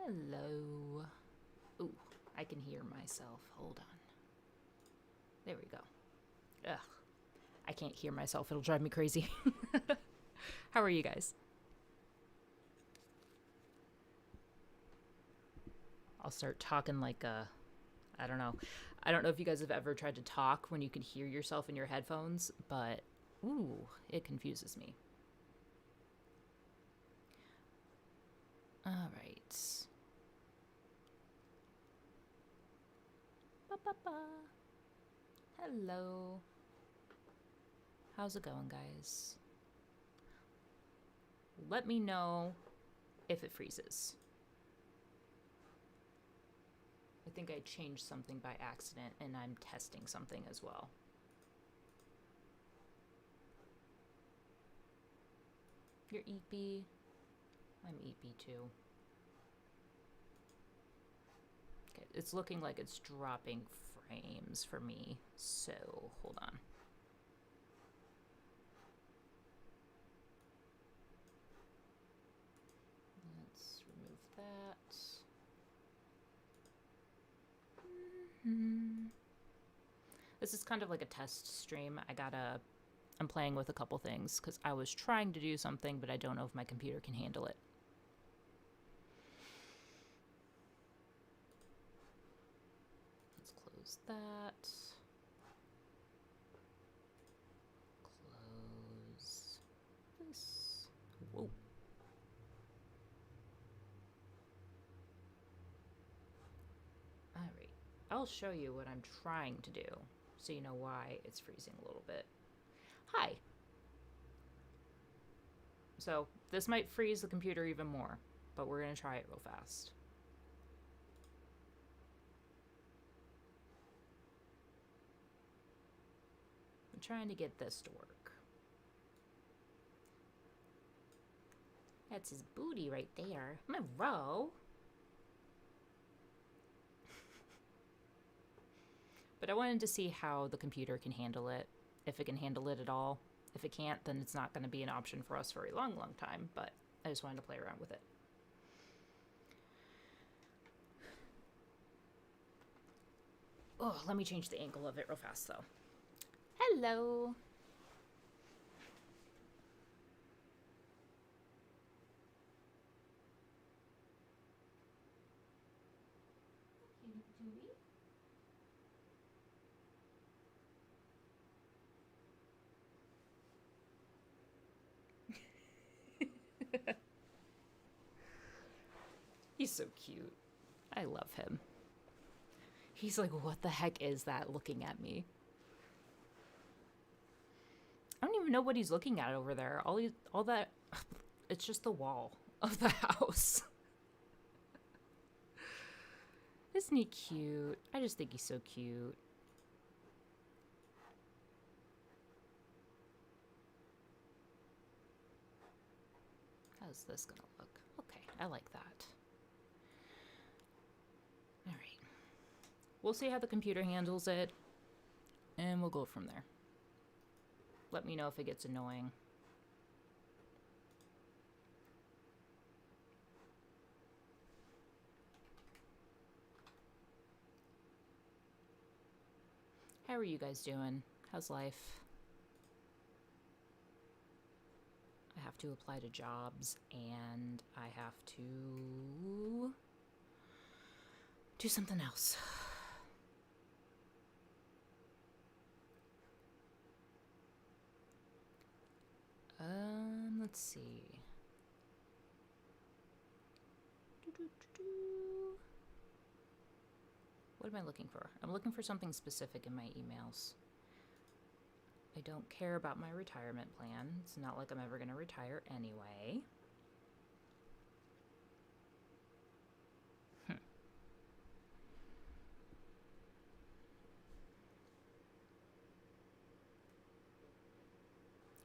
Hello. Ooh, I can hear myself. Hold on. There we go. Ugh. I can't hear myself. It'll drive me crazy. How are you guys? I'll start talking like a. I don't know. I don't know if you guys have ever tried to talk when you can hear yourself in your headphones, but ooh, it confuses me. All right. Ba-ba-ba. Hello. How's it going, guys? Let me know if it freezes. I think I changed something by accident and I'm testing something as well. You're eepy. I'm eepy too. Okay, it's looking like it's dropping frames for me, so hold on. Let's remove that. This is kind of like a test stream. I'm playing with a couple things because I was trying to do something, but I don't know if my computer can handle it. Let's close that. Close this. Whoa. All right. I'll show you what I'm trying to do so you know why it's freezing a little bit. Hi. So this might freeze the computer even more, but we're going to try it real fast. I'm trying to get this to work. That's his booty right there. Monroe. But I wanted to see how the computer can handle it, if it can handle it at all. If it can't, then it's not going to be an option for us for a long, long time, but I just wanted to play around with it. Oh, let me change the angle of it real fast, though. Hello. He's so cute. I love him. He's like, what the heck is that looking at me? I don't even know what he's looking at over there. All that, it's just the wall of the house. Isn't he cute? I just think he's so cute. How's this gonna look? Okay, I like that. All right. We'll see how the computer handles it, and we'll go from there. Let me know if it gets annoying. How are you guys doing? How's life? I have to apply to jobs, and I have to do something else. Let's see. What am I looking for? I'm looking for something specific in my emails. I don't care about my retirement plan. It's not like I'm ever going to retire anyway.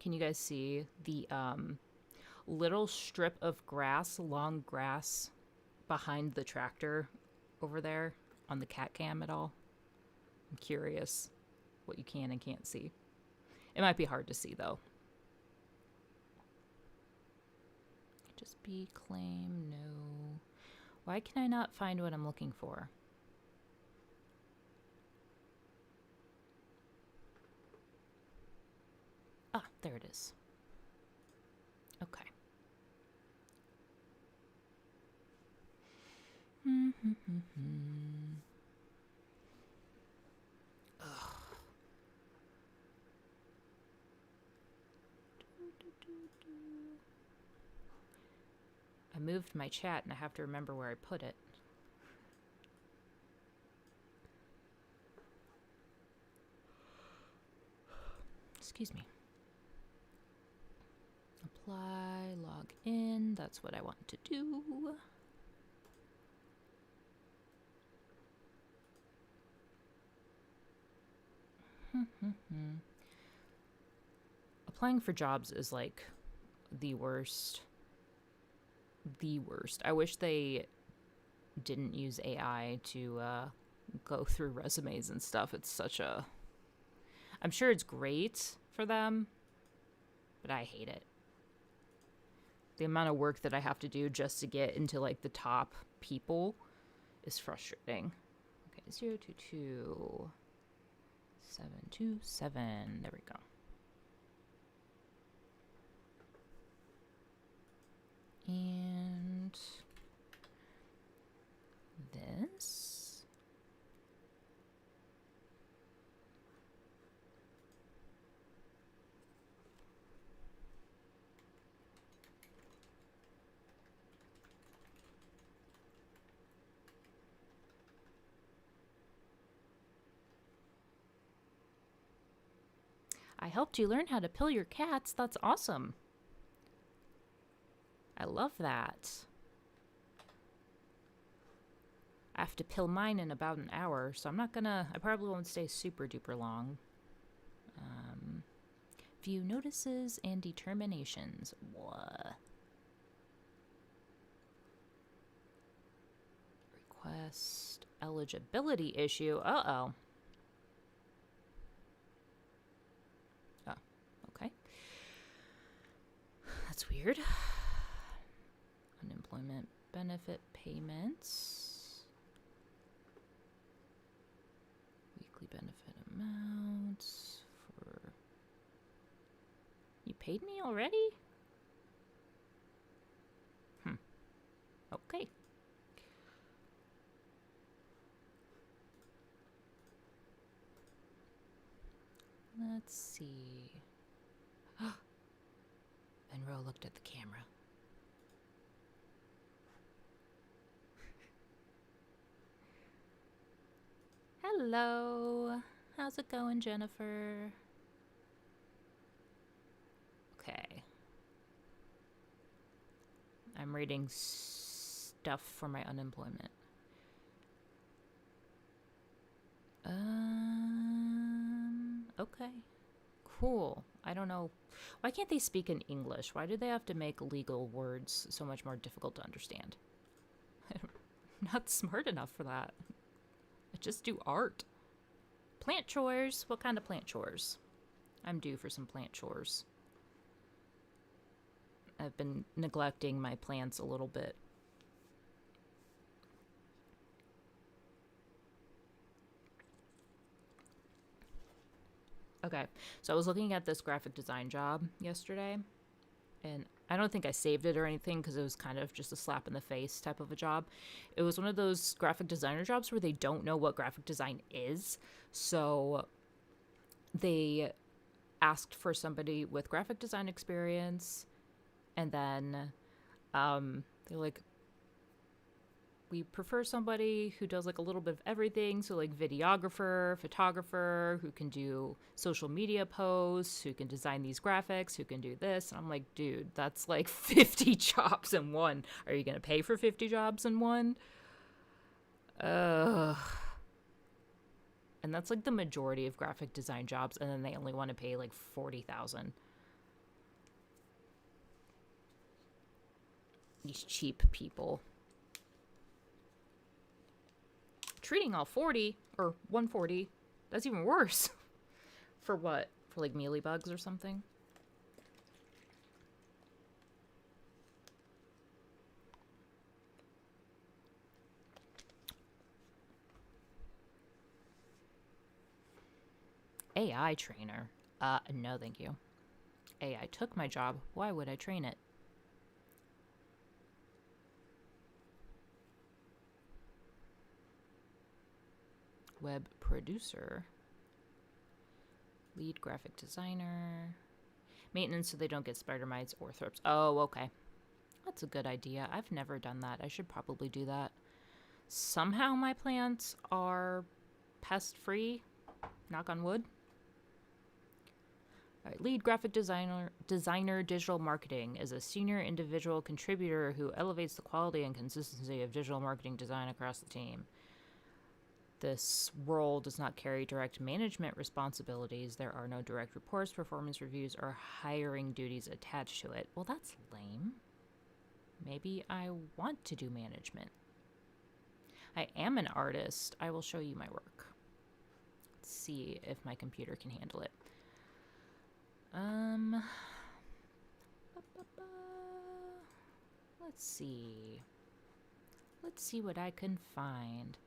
Can you guys see the little strip of grass, long grass, behind the tractor over there on the cat cam at all? I'm curious what you can and can't see. It might be hard to see, though. Just be claim, no. Why can I not find what I'm looking for? Ah, there it is. Okay. I moved my chat and I have to remember where I put it. Excuse me. Apply, log in. That's what I want to do. Applying for jobs is like the worst. The worst. I wish they didn't use AI to go through resumes and stuff. It's such a... I'm sure it's great for them, but I hate it. The amount of work that I have to do just to get into like the top people is frustrating. Okay, 022 727. There we go. And this. I helped you learn how to pill your cats. That's awesome. I love that. I have to pill mine in about an hour, so I probably won't stay super duper long. View notices and determinations. What? Request eligibility issue. Uh-oh. Oh, okay. That's weird. Unemployment benefit payments. Weekly benefit amounts for... You paid me already? Okay. Let's see. Monroe looked at the camera. Hello. How's it going, Jennifer? Okay. I'm reading stuff for my unemployment. Okay. Cool. I don't know. Why can't they speak in English? Why do they have to make legal words so much more difficult to understand? I'm not smart enough for that. I just do art. Plant chores. What kind of plant chores? I'm due for some plant chores. I've been neglecting my plants a little bit. Okay, so I was looking at this graphic design job yesterday, and I don't think I saved it or anything because it was kind of just a slap in the face type of a job. It was one of those graphic designer jobs where they don't know what graphic design is, so they asked for somebody with graphic design experience, and then they're like, we prefer somebody who does like a little bit of everything. So like videographer, photographer, who can do social media posts, who can design these graphics, who can do this. And I'm like, dude, that's like 50 jobs in one. Are you going to pay for 50 jobs in one? And that's like the majority of graphic design jobs. And then they only want to pay like $40,000. These cheap people. Treating all 40 or 140. That's even worse. For what? For like mealybugs or something? AI trainer. No thank you. AI took my job. Why would I train it? Web producer. Lead graphic designer. Maintenance so they don't get spider mites or thrips. Oh, okay. That's a good idea. I've never done that. I should probably do that. Somehow my plants are pest free. Knock on wood. All right, lead graphic designer digital marketing is a senior individual contributor who elevates the quality and consistency of digital marketing design across the team. This role does not carry direct management responsibilities. There are no direct reports, performance reviews, or hiring duties attached to it. Well, that's lame. Maybe I want to do management. I am an artist. I will show you my work. Let's see if my computer can handle it. Let's see. Let's see what I can find.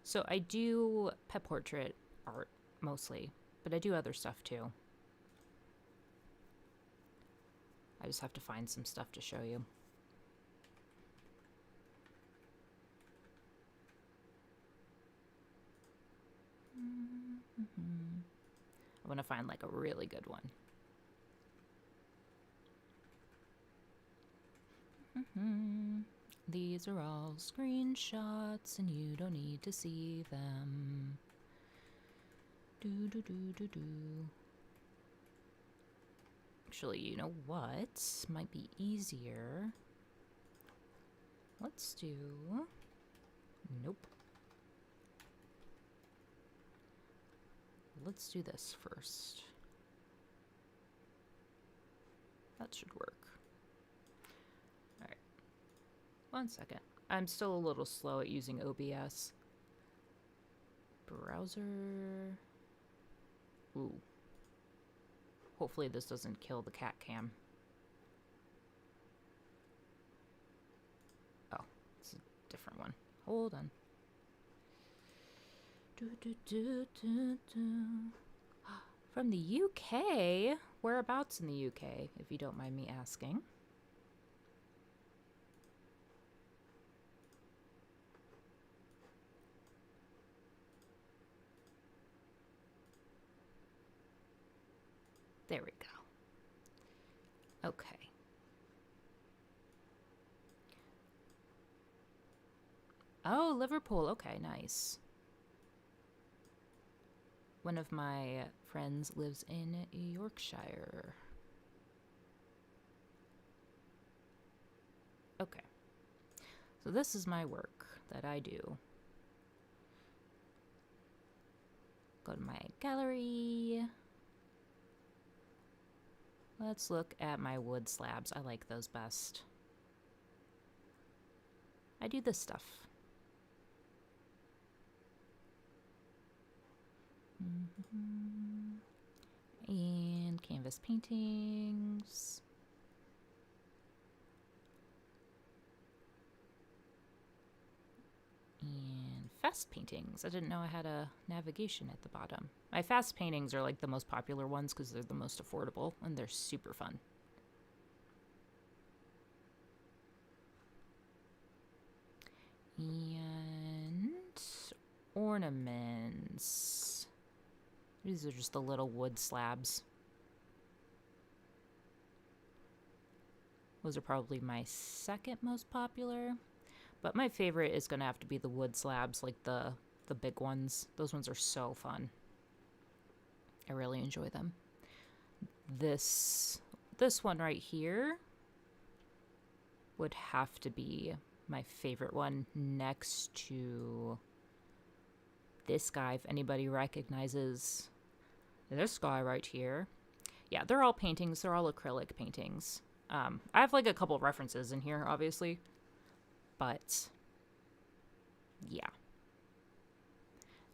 So I do pet portrait art mostly, but I do other stuff too. I just have to find some stuff to show you. I want to find like a really good one. These are all screenshots and you don't need to see them. Actually, you know what? Might be easier. Let's do... Nope. Let's do this first. That should work. Alright. 1 second. I'm still a little slow at using OBS. Browser. Ooh. Hopefully this doesn't kill the cat cam. Oh, it's a different one. Hold on. From the UK? Whereabouts in the UK, if you don't mind me asking? There we go. Okay. Oh, Liverpool. Okay, nice. One of my friends lives in Yorkshire. Okay. So this is my work that I do. Go to my gallery. Let's look at my wood slabs. I like those best. I do this stuff. And canvas paintings. And fast paintings. I didn't know I had a navigation at the bottom. My fast paintings are like the most popular ones because they're the most affordable and they're super fun. And ornaments. These are just the little wood slabs. Those are probably my second most popular. But my favorite is going to have to be the wood slabs, like the big ones. Those ones are so fun. I really enjoy them. This one right here would have to be my favorite one next to this guy, if anybody recognizes this guy right here. Yeah, they're all paintings. They're all acrylic paintings. I have like a couple of references in here, obviously, but yeah.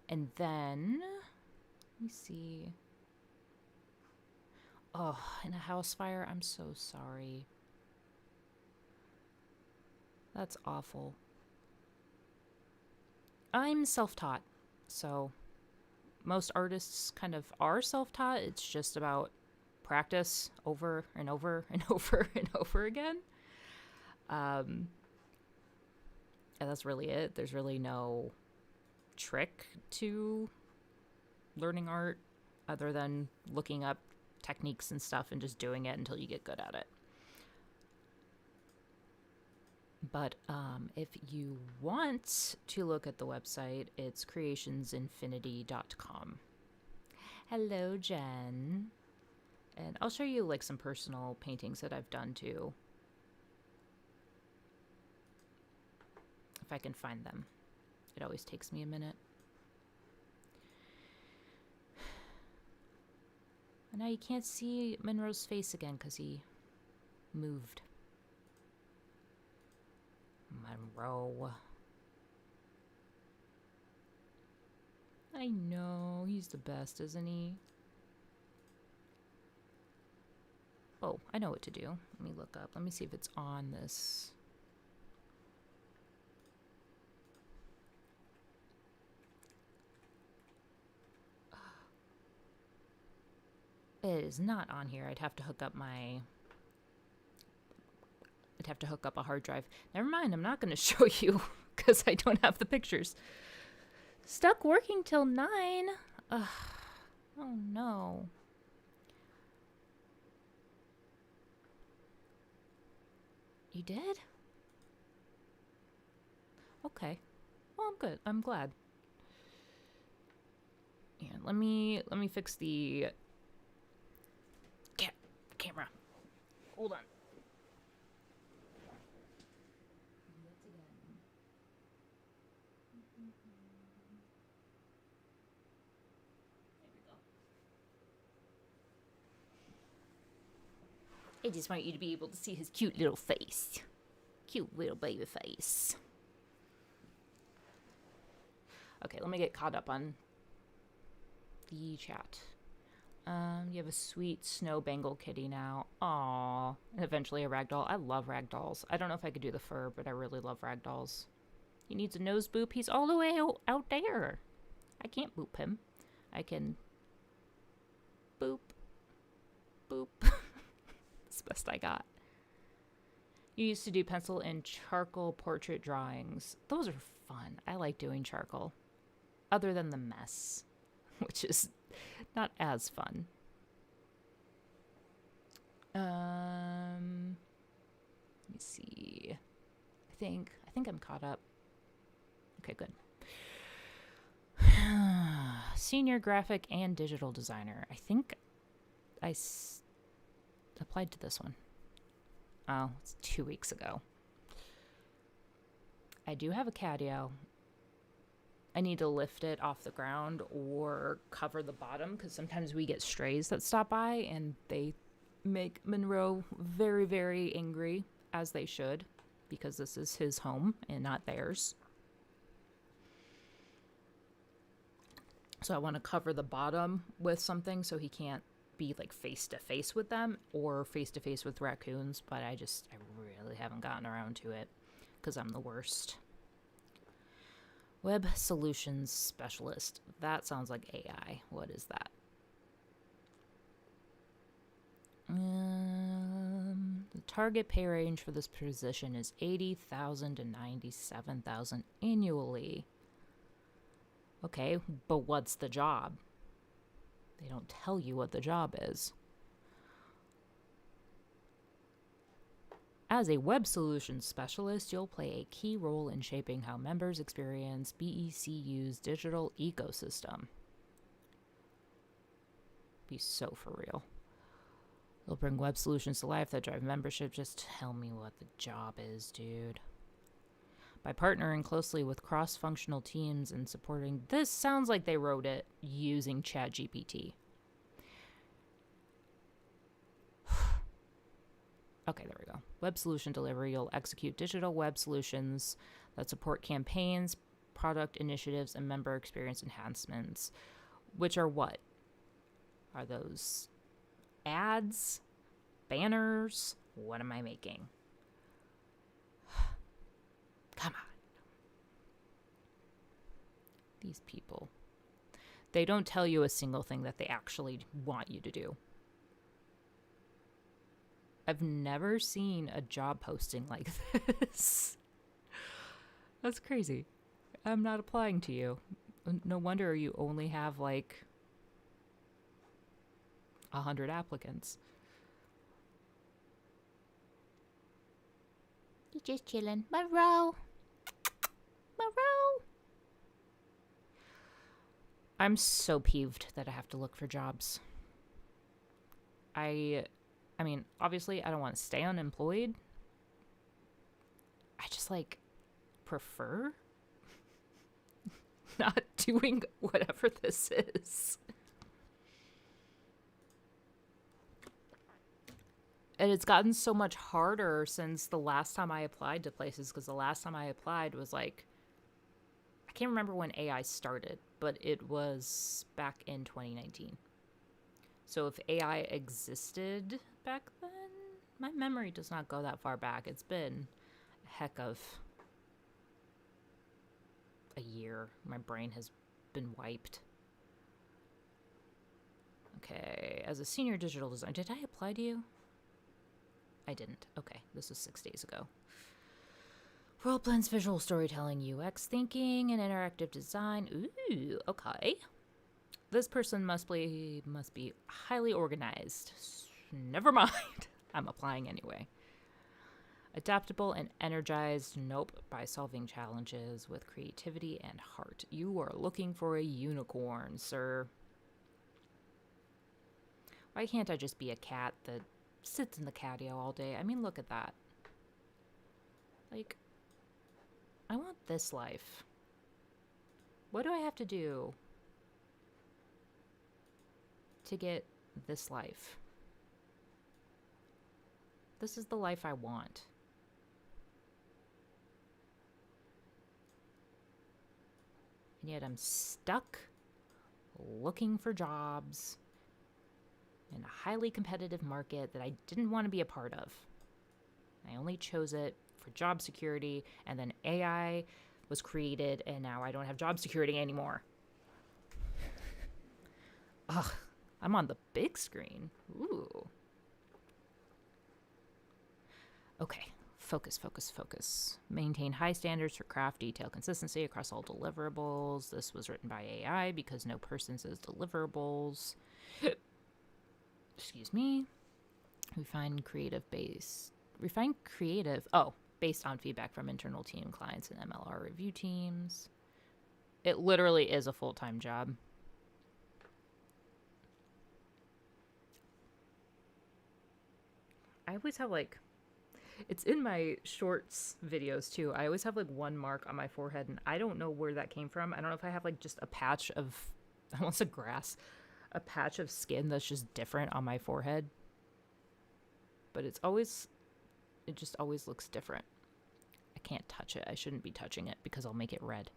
And then, let me see. Oh, in a house fire, I'm so sorry. That's awful. I'm self-taught, so most artists kind of are self-taught. It's just about practice over and over and over and over again. And that's really it. There's really no trick to learning art other than looking up techniques and stuff and just doing it until you get good at it. But if you want to look at the website, it's creationsinfinity.com. Hello, Jen. And I'll show you like some personal paintings that I've done too. If I can find them. It always takes me a minute. And now you can't see Monroe's face again because he moved. Monroe. I know, he's the best, isn't he? Oh, I know what to do. Let me look up. Let me see if it's on this. It is not on here. I'd have to hook up a hard drive. Never mind, I'm not going to show you because I don't have the pictures. Stuck working till 9. Ugh. Oh no. You did? Okay. Well, I'm good. I'm glad. Yeah, let me fix the camera. Hold on. I just want you to be able to see his cute little face. Cute little baby face. Okay, let me get caught up on the chat. You have a sweet snow Bengal kitty now. Aww. And eventually a ragdoll. I love ragdolls. I don't know if I could do the fur, but I really love ragdolls. He needs a nose boop. He's all the way out there. I can't boop him. I can boop. Boop. It's the best I got. You used to do pencil and charcoal portrait drawings. Those are fun. I like doing charcoal. Other than the mess, which is not as fun. Let me see. I think I'm caught up. Okay, good. Senior graphic and digital designer. I think I applied to this one. Oh, it's 2 weeks ago. I do have a catio. I need to lift it off the ground or cover the bottom because sometimes we get strays that stop by and they make Monroe very, very angry, as they should, because this is his home and not theirs. So I want to cover the bottom with something so he can't be like face to face with them or face to face with raccoons, but I really haven't gotten around to it because I'm the worst. Web Solutions Specialist. That sounds like AI. What is that? The target pay range for this position is $80,000 to $97,000 annually. Okay, but what's the job? They don't tell you what the job is. As a web solutions specialist, you'll play a key role in shaping how members experience BECU's digital ecosystem. Be so for real. They'll bring web solutions to life that drive membership. Just tell me what the job is, dude. By partnering closely with cross-functional teams and supporting... This sounds like they wrote it using ChatGPT. Okay, there we go. Web solution delivery. You'll execute digital web solutions that support campaigns, product initiatives, and member experience enhancements. Which are what? Are those ads? Banners? What am I making? Come on. These people. They don't tell you a single thing that they actually want you to do. I've never seen a job posting like this. That's crazy. I'm not applying to you. No wonder you only have like 100 applicants. You're just chilling. Monroe. I'm so peeved that I have to look for jobs. I mean, obviously, I don't want to stay unemployed. I just prefer not doing whatever this is. And it's gotten so much harder since the last time I applied to places, because the last time I applied was I can't remember when AI started, but it was back in 2019. So if AI existed back then, my memory does not go that far back. It's been a heck of a year. My brain has been wiped. Okay, as a senior digital designer, did I apply to you? I didn't. Okay, this was 6 days ago. Role plans, visual storytelling, UX thinking, and interactive design. Ooh, okay. This person must be highly organized. Never mind. I'm applying anyway. Adaptable and energized. Nope. By solving challenges with creativity and heart. You are looking for a unicorn, sir. Why can't I just be a cat that sits in the catio all day? I mean, look at that. I want this life. What do I have to do to get this life? This is the life I want. And yet I'm stuck looking for jobs in a highly competitive market that I didn't want to be a part of. I only chose it for job security, and then AI was created, and now I don't have job security anymore. Ugh, I'm on the big screen. Ooh. Okay, focus. Maintain high standards for craft detail consistency across all deliverables. This was written by AI because no person says deliverables. Excuse me. Refine creative. Based on feedback from internal team clients and MLR review teams. It literally is a full-time job. I always have it's in my shorts videos too. I always have one mark on my forehead, and I don't know where that came from. I don't know if I have just a patch of, I want to say grass, a patch of skin that's just different on my forehead. But it just always looks different. I can't touch it. I shouldn't be touching it because I'll make it red.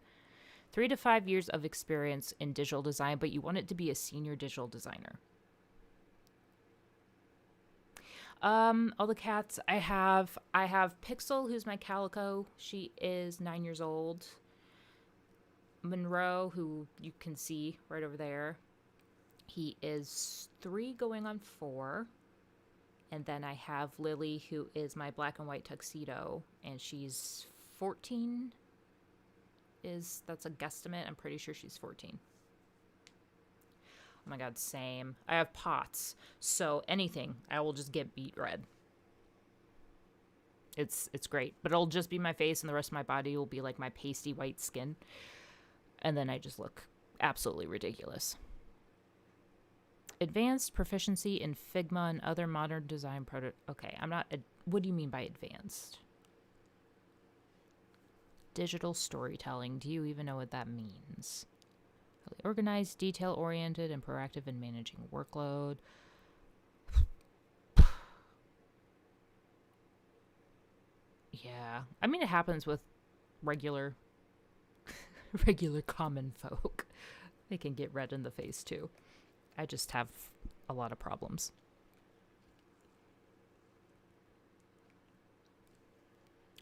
3 to 5 years of experience in digital design, but you want it to be a senior digital designer. All the cats I have Pixel, who's my calico. She is 9 years old. Monroe, who you can see right over there. He is 3 going on 4. And then I have Lily, who is my black and white tuxedo, and she's 14. That's a guesstimate. I'm pretty sure she's 14. Oh my god, same. I have POTS, so anything, I will just get beet red. It's great, but it'll just be my face, and the rest of my body will be my pasty white skin. And then I just look absolutely ridiculous. Advanced proficiency in Figma and other modern design Okay, what do you mean by advanced? Digital storytelling. Do you even know what that means? Organized, detail-oriented, and proactive in managing workload. Yeah. I mean, it happens with regular, regular common folk. They can get red in the face too. I just have a lot of problems.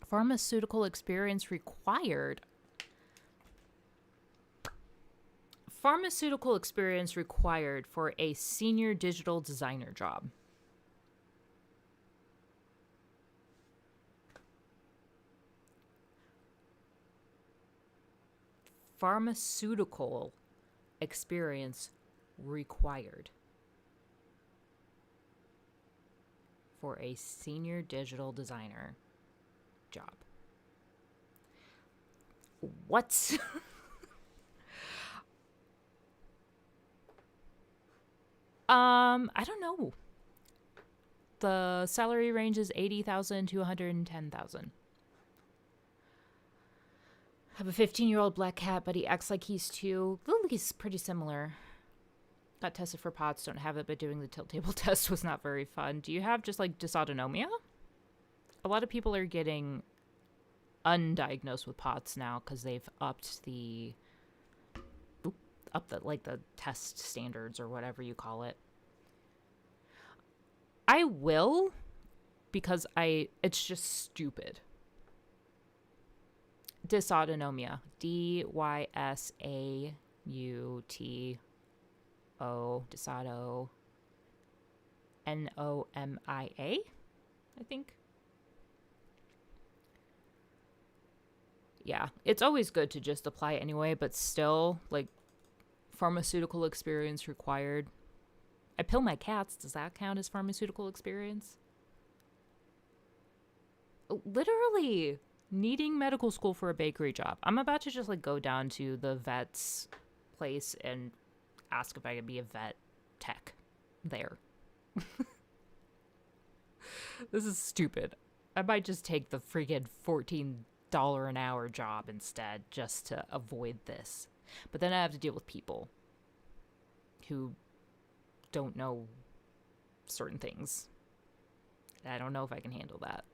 Pharmaceutical experience required. Pharmaceutical experience required for a senior digital designer job. Pharmaceutical experience required for a senior digital designer job. What? I don't know. The salary range is 80,000 to 110,000. Have a 15-year-old black cat, but he acts like he's two. He's pretty similar. Got tested for POTS, don't have it, but doing the tilt table test was not very fun. Do you have just like dysautonomia? A lot of people are getting undiagnosed with POTS now because they've upped the test standards or whatever you call it. I will, because it's just stupid. Dysautonomia. Dysauto. Dysauto. Nomia, I think. Yeah, it's always good to just apply anyway, but still, like, pharmaceutical experience required. I pill my cats. Does that count as pharmaceutical experience? Literally needing medical school for a bakery job. I'm about to just like go down to the vet's place and ask if I could be a vet tech there. This is stupid. I might just take the freaking $14 an hour job instead just to avoid this. But then I have to deal with people who don't know certain things. I don't know if I can handle that.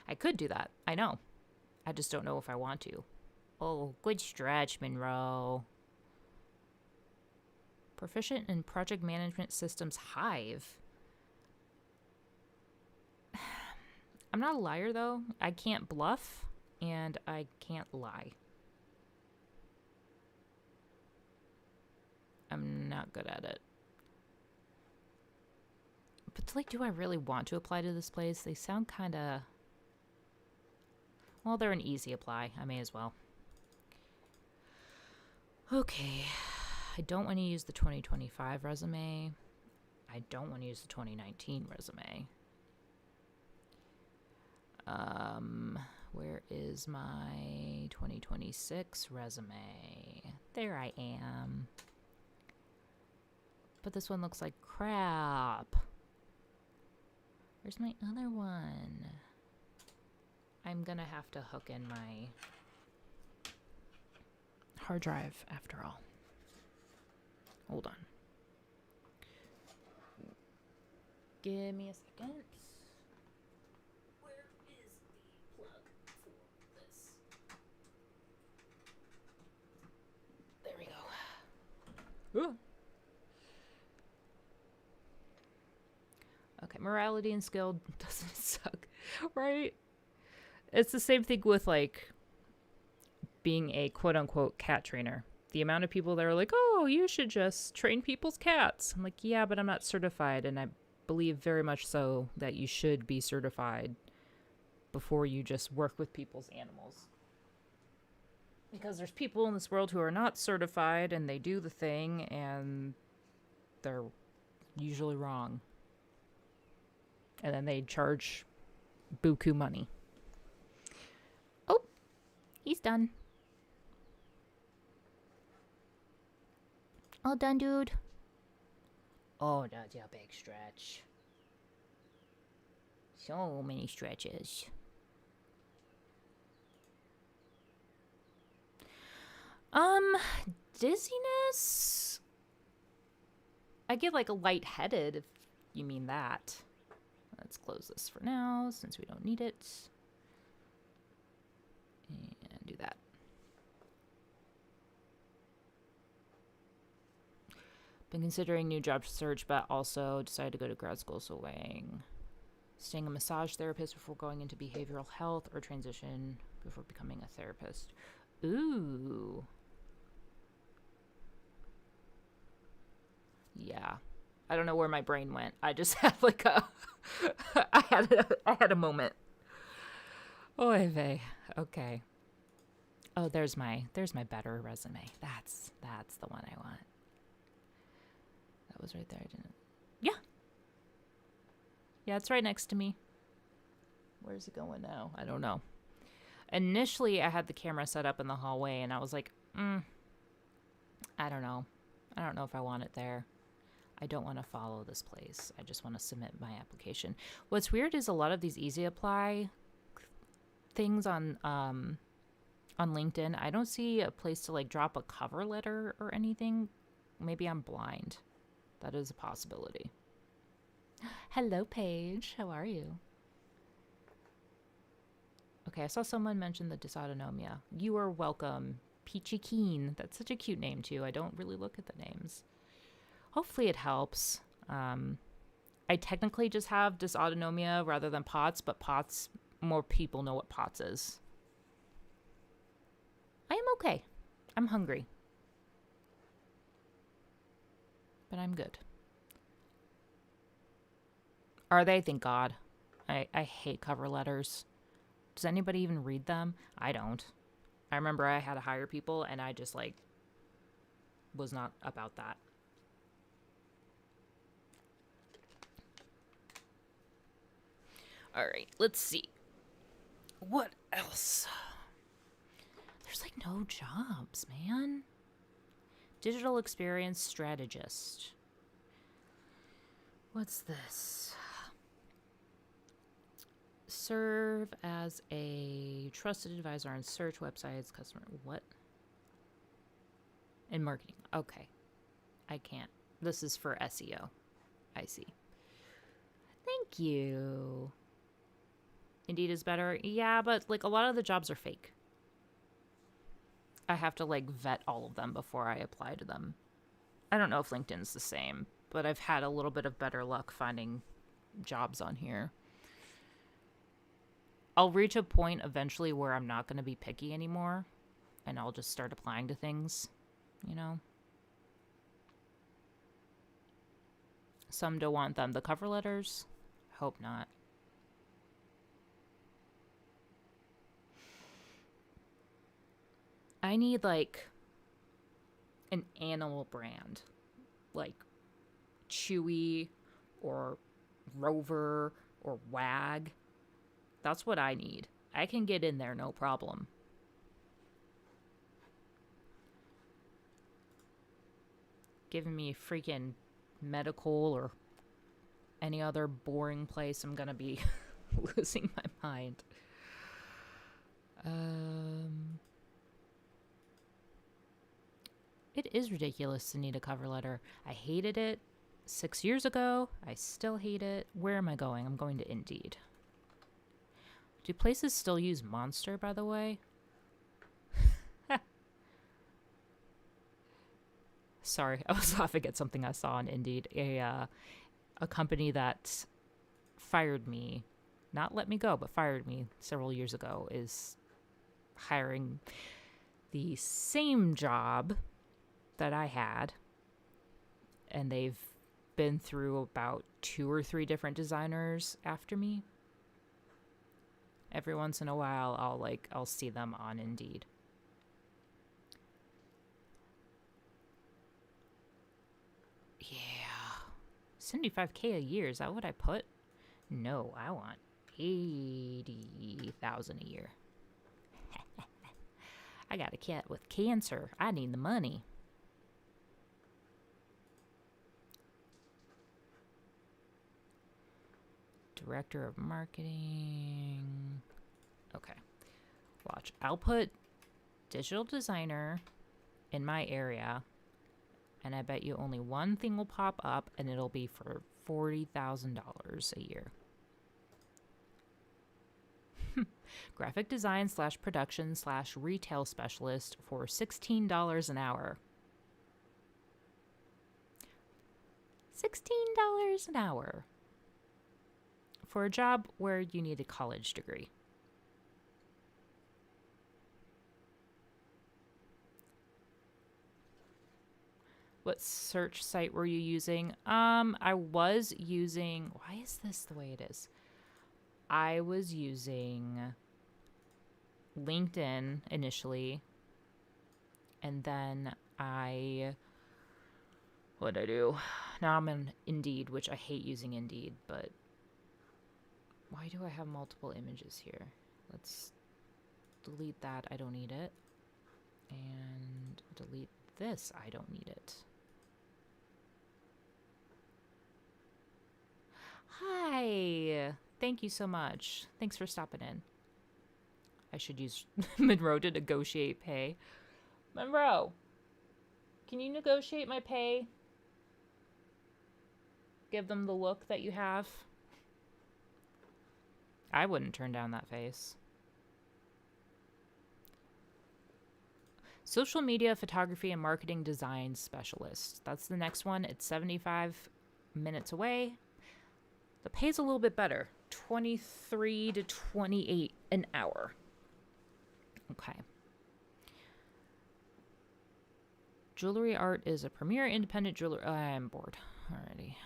I could do that. I know. I just don't know if I want to. Oh, good stretch, Monroe. Proficient in project management systems Hive. I'm not a liar, though. I can't bluff, and I can't lie. I'm not good at it. But, like, do I really want to apply to this place? They sound kind of... Well, they're an easy apply. I may as well. Okay. I don't want to use the 2025 resume. I don't want to use the 2019 resume. Where is my 2026 resume? There I am. But this one looks like crap. Where's my other one? I'm gonna have to hook in my hard drive after all. Hold on. Give me a second. Where is the plug for this? There we go. Ooh. Okay, morality and skill doesn't suck, right? It's the same thing with, like, being a quote-unquote cat trainer. The amount of people that are like, oh, you should just train people's cats. I'm like, yeah, but I'm not certified, and I believe very much so that you should be certified before you just work with people's animals. Because there's people in this world who are not certified, and they do the thing, and they're usually wrong. And then they charge buku money. Oh, he's done. All done, dude. Oh, that's a big stretch. So many stretches. Dizziness? I get like a lightheaded, if you mean that. Let's close this for now since we don't need it. And do that. Been considering new job search, but also decided to go to grad school, so weighing staying a massage therapist before going into behavioral health or transition before becoming a therapist. Ooh. Yeah. I don't know where my brain went. I just had like a I had a moment. Oy vey. Okay. Oh, there's my better resume. That's the one I want. That was right there. I didn't. Yeah. Yeah, it's right next to me. Where's it going now? I don't know. Initially, I had the camera set up in the hallway, and I was like, I don't know. I don't know if I want it there. I don't want to follow this place. I just want to submit my application. What's weird is a lot of these easy apply things on LinkedIn, I don't see a place to like drop a cover letter or anything. Maybe I'm blind. That is a possibility. Hello, Paige. How are you? Okay, I saw someone mention the dysautonomia. You are welcome. Peachy Keen. That's such a cute name, too. I don't really look at the names. Hopefully it helps. I technically just have dysautonomia rather than POTS, but POTS, more people know what POTS is. I am okay. I'm hungry. But I'm good. Are they? Thank God. I hate cover letters. Does anybody even read them? I don't. I remember I had to hire people and I just like was not about that. All right, let's see. What else? There's like no jobs, man. Digital experience strategist. What's this? Serve as a trusted advisor on search websites, customer. What? In marketing. Okay. I can't. This is for SEO. I see. Thank you. Indeed is better. Yeah, but like a lot of the jobs are fake. I have to like vet all of them before I apply to them. I don't know if LinkedIn's the same, but I've had a little bit of better luck finding jobs on here. I'll reach a point eventually where I'm not going to be picky anymore, and I'll just start applying to things, you know? Some don't want them. The cover letters? Hope not. I need, like, an animal brand. Like, Chewy or Rover or Wag. That's what I need. I can get in there, no problem. Giving me freaking medical or any other boring place, I'm gonna be losing my mind. It is ridiculous to need a cover letter. I hated it 6 years ago. I still hate it. Where am I going? I'm going to Indeed. Do places still use Monster, by the way? Sorry, I was laughing at something I saw on Indeed. A company that fired me, not let me go, but fired me several years ago, is hiring the same job that I had. And they've been through about 2 or 3 different designers after me. Every once in a while, I'll see them on Indeed. Yeah. 75K a year, is that what I put? No, I want 80,000 a year. I got a cat with cancer. I need the money. Director of marketing. Okay. Watch. I'll put digital designer in my area, and I bet you only one thing will pop up, and it'll be for $40,000 a year. Graphic design slash production slash retail specialist for $16 an hour. $16 an hour for a job where you need a college degree. What search site were you using? I was using, why is this the way it is? I was using LinkedIn initially, and then what did I do? Now I'm in Indeed, which I hate using Indeed, but why do I have multiple images here? Let's delete that. I don't need it. And delete this. I don't need it. Hi. Thank you so much. Thanks for stopping in. I should use Monroe to negotiate pay. Monroe, can you negotiate my pay? Give them the look that you have. I wouldn't turn down that face. Social media photography and marketing design specialist. That's the next one. It's 75 minutes away. The pay's a little bit better. 23 to 28 an hour. Okay. Jewelry art is a premier independent jeweler. I'm bored already.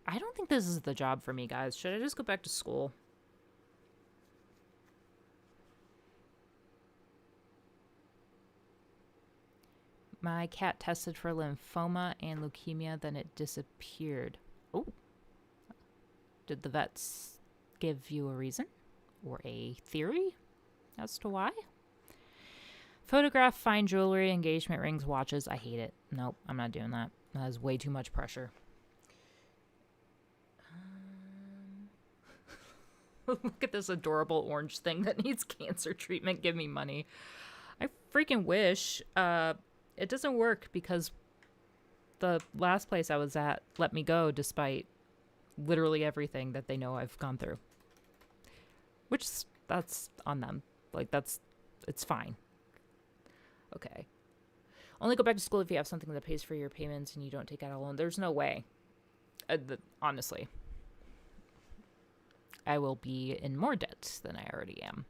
I don't think this is the job for me, guys. Should I just go back to school? My cat tested for lymphoma and leukemia, then it disappeared. Oh. Did the vets give you a reason or a theory as to why? Photograph fine jewelry, engagement rings, watches. I hate it. Nope, I'm not doing that. That is way too much pressure. Look at this adorable orange thing that needs cancer treatment. Give me money. I freaking wish. It doesn't work because the last place I was at let me go despite literally everything that they know I've gone through. Which, that's on them. Like, it's fine. Okay. Only go back to school if you have something that pays for your payments and you don't take out a loan. There's no way. Honestly. I will be in more debt than I already am.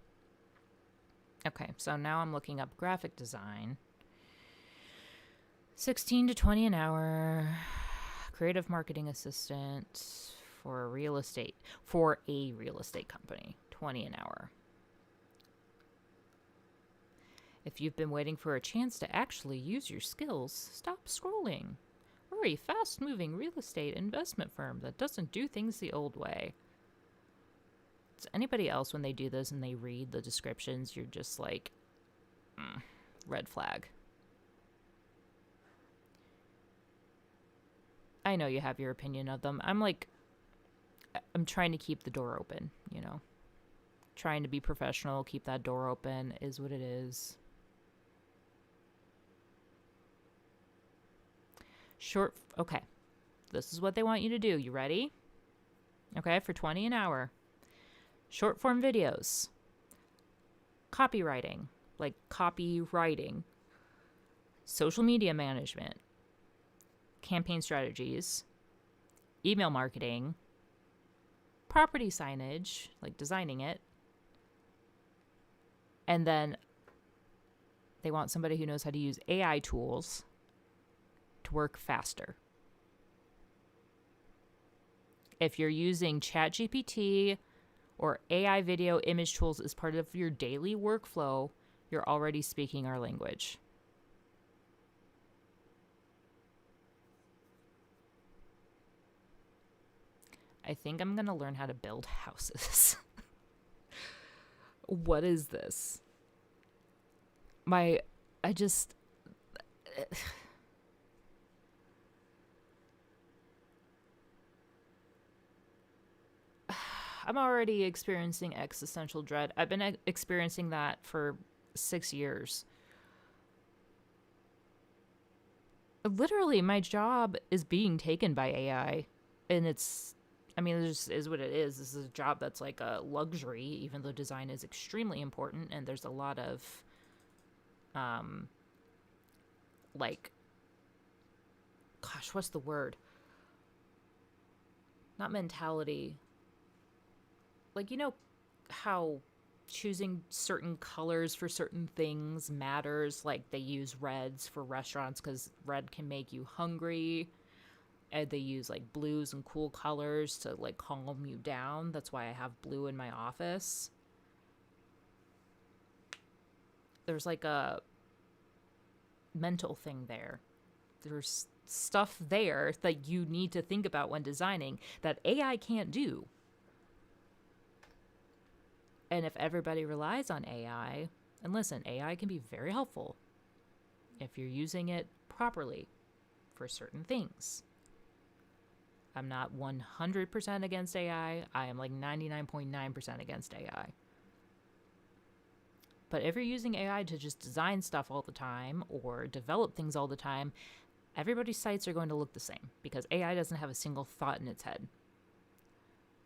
Okay, so now I'm looking up graphic design. 16 to 20 an hour. Creative marketing assistant for a real estate company. 20 an hour. If you've been waiting for a chance to actually use your skills, stop scrolling. We're a fast-moving real estate investment firm that doesn't do things the old way. Does anybody else, when they do this and they read the descriptions, you're just like, red flag. I know you have your opinion of them. I'm trying to keep the door open, you know. Trying to be professional, keep that door open is what it is. Okay. This is what they want you to do. You ready? Okay, for 20 an hour. Short form videos. Copywriting. Social media management. Campaign strategies. Email marketing. Property signage, like designing it. And then they want somebody who knows how to use AI tools to work faster. If you're using ChatGPT or AI video image tools as part of your daily workflow, you're already speaking our language. I think I'm going to learn how to build houses. What is this? I'm already experiencing existential dread. I've been experiencing that for 6 years. Literally, my job is being taken by AI, and it's I mean, it just is what it is. This is a job that's like a luxury, even though design is extremely important, and there's a lot of, like, gosh, what's the word? Not mentality. Like, you know how choosing certain colors for certain things matters? Like, they use reds for restaurants because red can make you hungry. And they use like blues and cool colors to like calm you down. That's why I have blue in my office. There's like a mental thing there. There's stuff there that you need to think about when designing that AI can't do. And if everybody relies on AI, and listen, AI can be very helpful if you're using it properly for certain things. I'm not 100% against AI. I am like 99.9% against AI. But if you're using AI to just design stuff all the time or develop things all the time, everybody's sites are going to look the same because AI doesn't have a single thought in its head.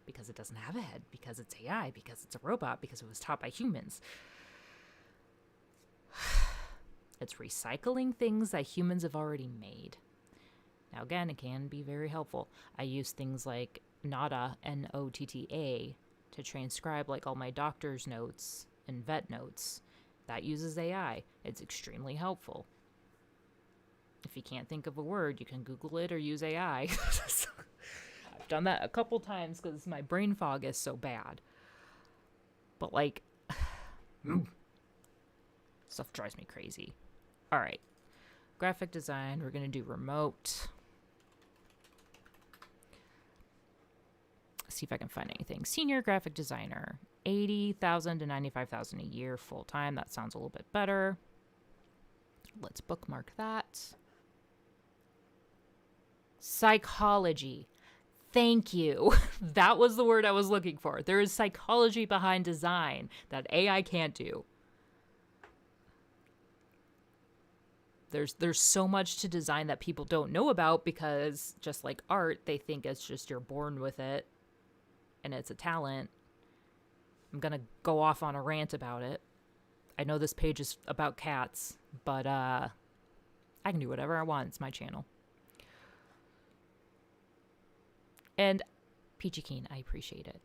Because it doesn't have a head, because it's AI, because it's a robot, because it was taught by humans. It's recycling things that humans have already made. Now, again, it can be very helpful. I use things like Notta, Notta, to transcribe like all my doctor's notes and vet notes. That uses AI. It's extremely helpful. If you can't think of a word, you can Google it or use AI. I've done that a couple times because my brain fog is so bad. But like, stuff drives me crazy. All right. Graphic design, we're going to do remote. See if I can find anything. Senior graphic designer, 80,000 to 95,000 a year full time. That sounds a little bit better. Let's bookmark that. Psychology. Thank you. That was the word I was looking for. There is psychology behind design that AI can't do. There's so much to design that people don't know about because just like art, they think it's just you're born with it and it's a talent. I'm going to go off on a rant about it. I know this page is about cats, but I can do whatever I want. It's my channel. And Peachy Keen, I appreciate it.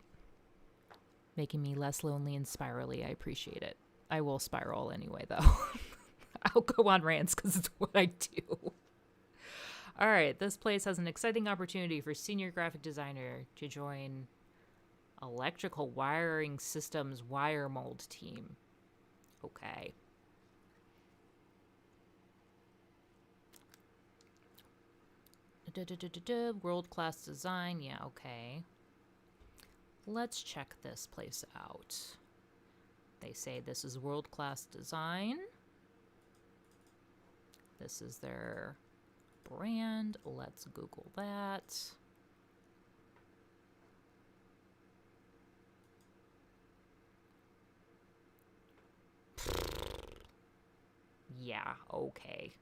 Making me less lonely and spirally, I appreciate it. I will spiral anyway, though. I'll go on rants because it's what I do. All right, this place has an exciting opportunity for senior graphic designer to join electrical wiring systems wire mold team. Okay. World-class design. Yeah, okay. Let's check this place out. They say this is world-class design. This is their brand. Let's Google that. Yeah, okay.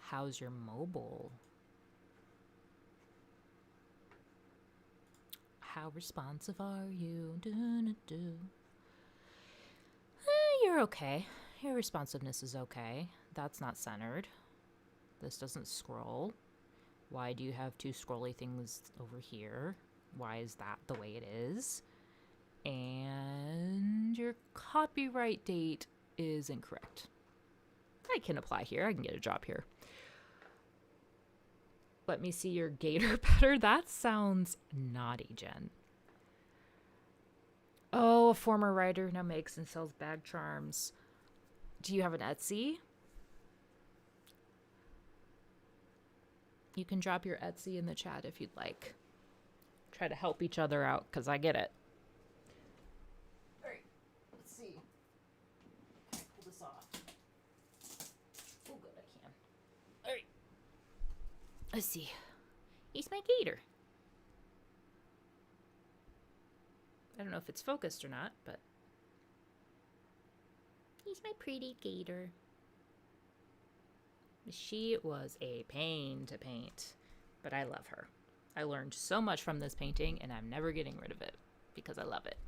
How's your mobile? How responsive are you? You're okay. Your responsiveness is okay. That's not centered. This doesn't scroll. Why do you have two scrolly things over here? Why is that the way it is? And your copyright date is incorrect. I can apply here. I can get a job here. Let me see your gator better. That sounds naughty, Jen. Oh, a former writer now makes and sells bag charms. Do you have an Etsy? You can drop your Etsy in the chat if you'd like. Try to help each other out, because I get it. All right, let's see. Can I pull this off? Oh, good, I can. All right. Let's see. He's my gator. I don't know if it's focused or not, but he's my pretty gator. She was a pain to paint, but I love her. I learned so much from this painting, and I'm never getting rid of it because I love it.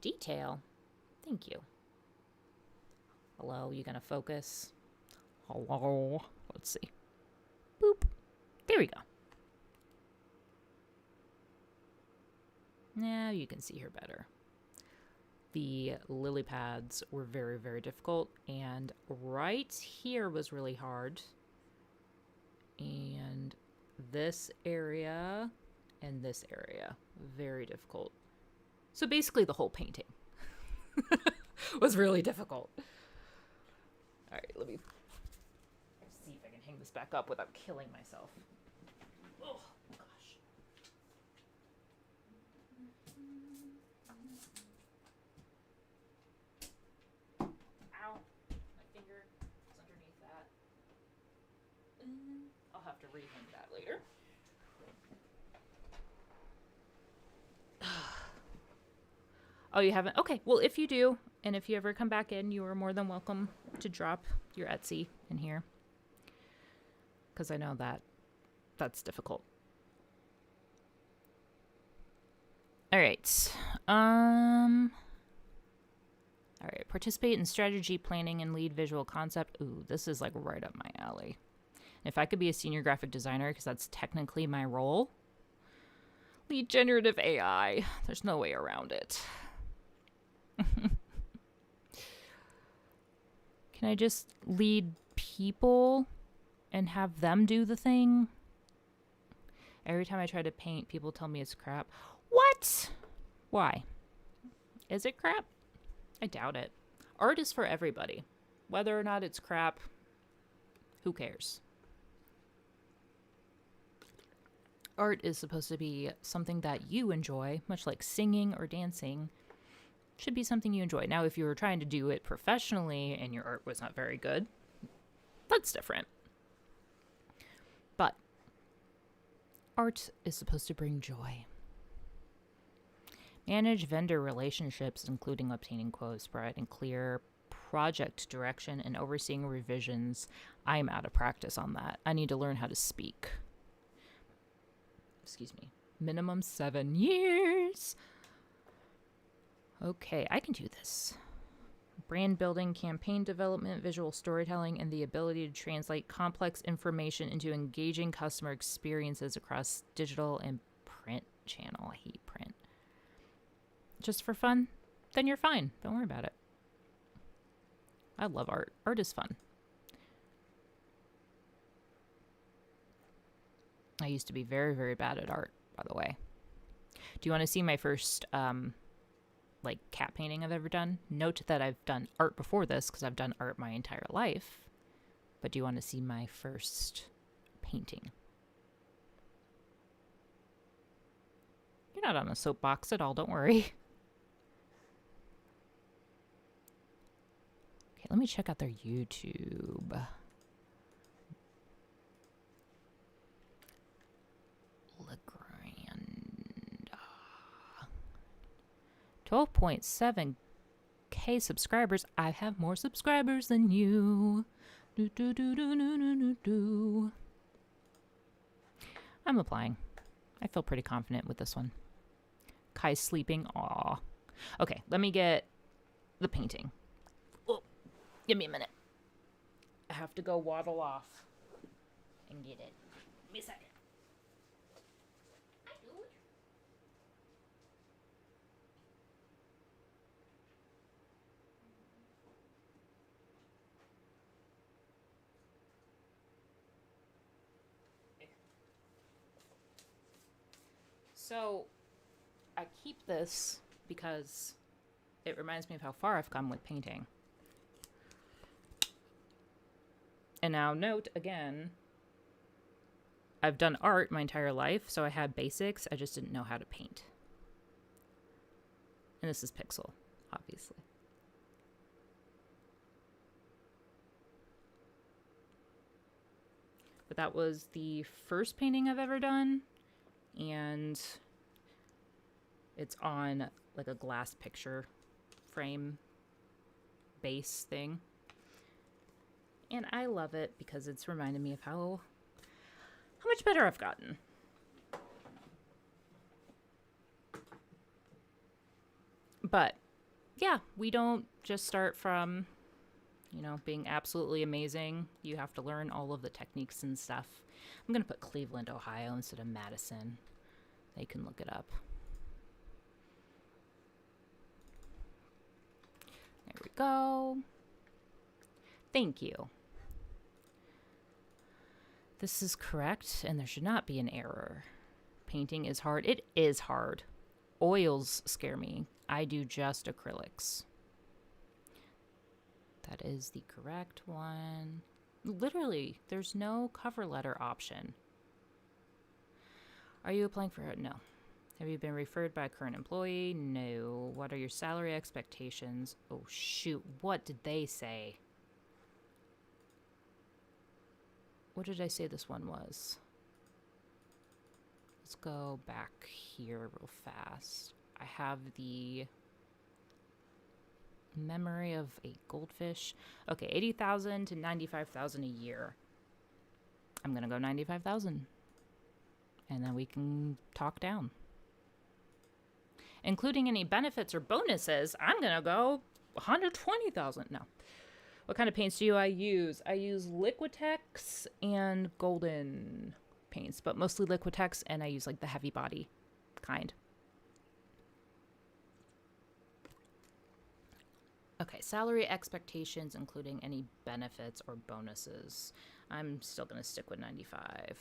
Detail. Thank you. Hello, you gonna focus? Hello. Let's see. Boop. There we go. Now you can see her better. The lily pads were very, very difficult, and right here was really hard. And this area and this area, very difficult. So basically the whole painting was really difficult. All right, let me see if I can hang this back up without killing myself. Oh, gosh. Ow, my finger is underneath that. I'll have to rehang that later. Oh, you haven't? Okay, well, if you do, and if you ever come back in, you are more than welcome to drop your Etsy in here. Because I know that's difficult. All right. All right. Participate in strategy planning and lead visual concept. Ooh, this is like right up my alley. If I could be a senior graphic designer, because that's technically my role, lead generative AI. There's no way around it. Can I just lead people and have them do the thing? Every time I try to paint, people tell me it's crap. What? Why? Is it crap? I doubt it. Art is for everybody. Whether or not it's crap, who cares? Art is supposed to be something that you enjoy, much like singing or dancing. Should be something you enjoy. Now, if you were trying to do it professionally and your art was not very good, that's different. But art is supposed to bring joy. Manage vendor relationships, including obtaining quotes, providing clear project direction, and overseeing revisions. I'm out of practice on that. I need to learn how to speak. Excuse me. Minimum 7 years. Okay, I can do this. Brand building, campaign development, visual storytelling, and the ability to translate complex information into engaging customer experiences across digital and print channel. I hate print. Just for fun? Then you're fine. Don't worry about it. I love art. Art is fun. I used to be very, very bad at art, by the way. Do you want to see my first cat painting I've ever done? Note that I've done art before this because I've done art my entire life. But do you want to see my first painting? You're not on a soapbox at all, don't worry. Okay, let me check out their YouTube. Legrand. 12.7K subscribers. I have more subscribers than you. I'm applying. I feel pretty confident with this one. Kai's sleeping. Aw. Okay, let me get the painting. Oh, give me a minute. I have to go waddle off and get it. Give me a second. So, I keep this because it reminds me of how far I've come with painting. And now note, again, I've done art my entire life, so I had basics, I just didn't know how to paint. And this is Pixel, obviously. But that was the first painting I've ever done. And it's on like a glass picture frame base thing. And I love it because it's reminded me of how much better I've gotten. But yeah, we don't just start from, being absolutely amazing. You have to learn all of the techniques and stuff. I'm going to put Cleveland, Ohio instead of Madison. They can look it up. There we go. Thank you. This is correct, and there should not be an error. Painting is hard. It is hard. Oils scare me. I do just acrylics. That is the correct one. Literally, there's no cover letter option. Are you applying for it? No. Have you been referred by a current employee? No. What are your salary expectations? Oh, shoot. What did they say? What did I say this one was? Let's go back here real fast. I have the memory of a goldfish. Okay, 80,000 to 95,000 a year. I'm going to go 95,000. And then we can talk down. Including any benefits or bonuses, I'm going to go 120,000. No. What kind of paints do I use? I use Liquitex and Golden paints, but mostly Liquitex, and I use like the heavy body kind. Okay, salary expectations, including any benefits or bonuses. I'm still going to stick with 95.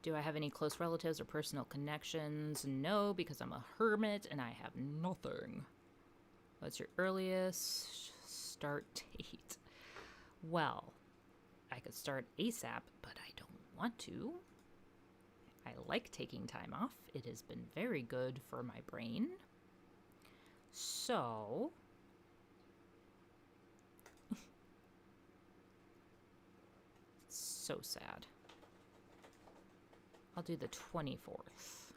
Do I have any close relatives or personal connections? No, because I'm a hermit and I have nothing. What's your earliest start date? Well, I could start ASAP, but I don't want to. I like taking time off. It has been very good for my brain. So, so sad. I'll do the 24th.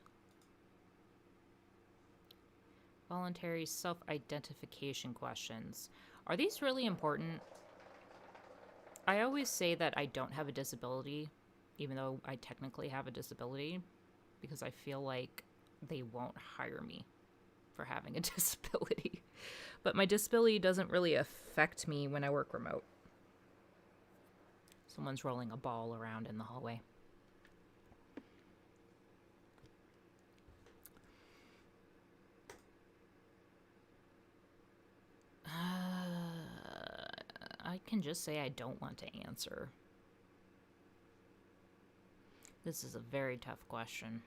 Voluntary self-identification questions. Are these really important? I always say that I don't have a disability, even though I technically have a disability, because I feel like they won't hire me for having a disability. But my disability doesn't really affect me when I work remote. Someone's rolling a ball around in the hallway. I can just say I don't want to answer. This is a very tough question.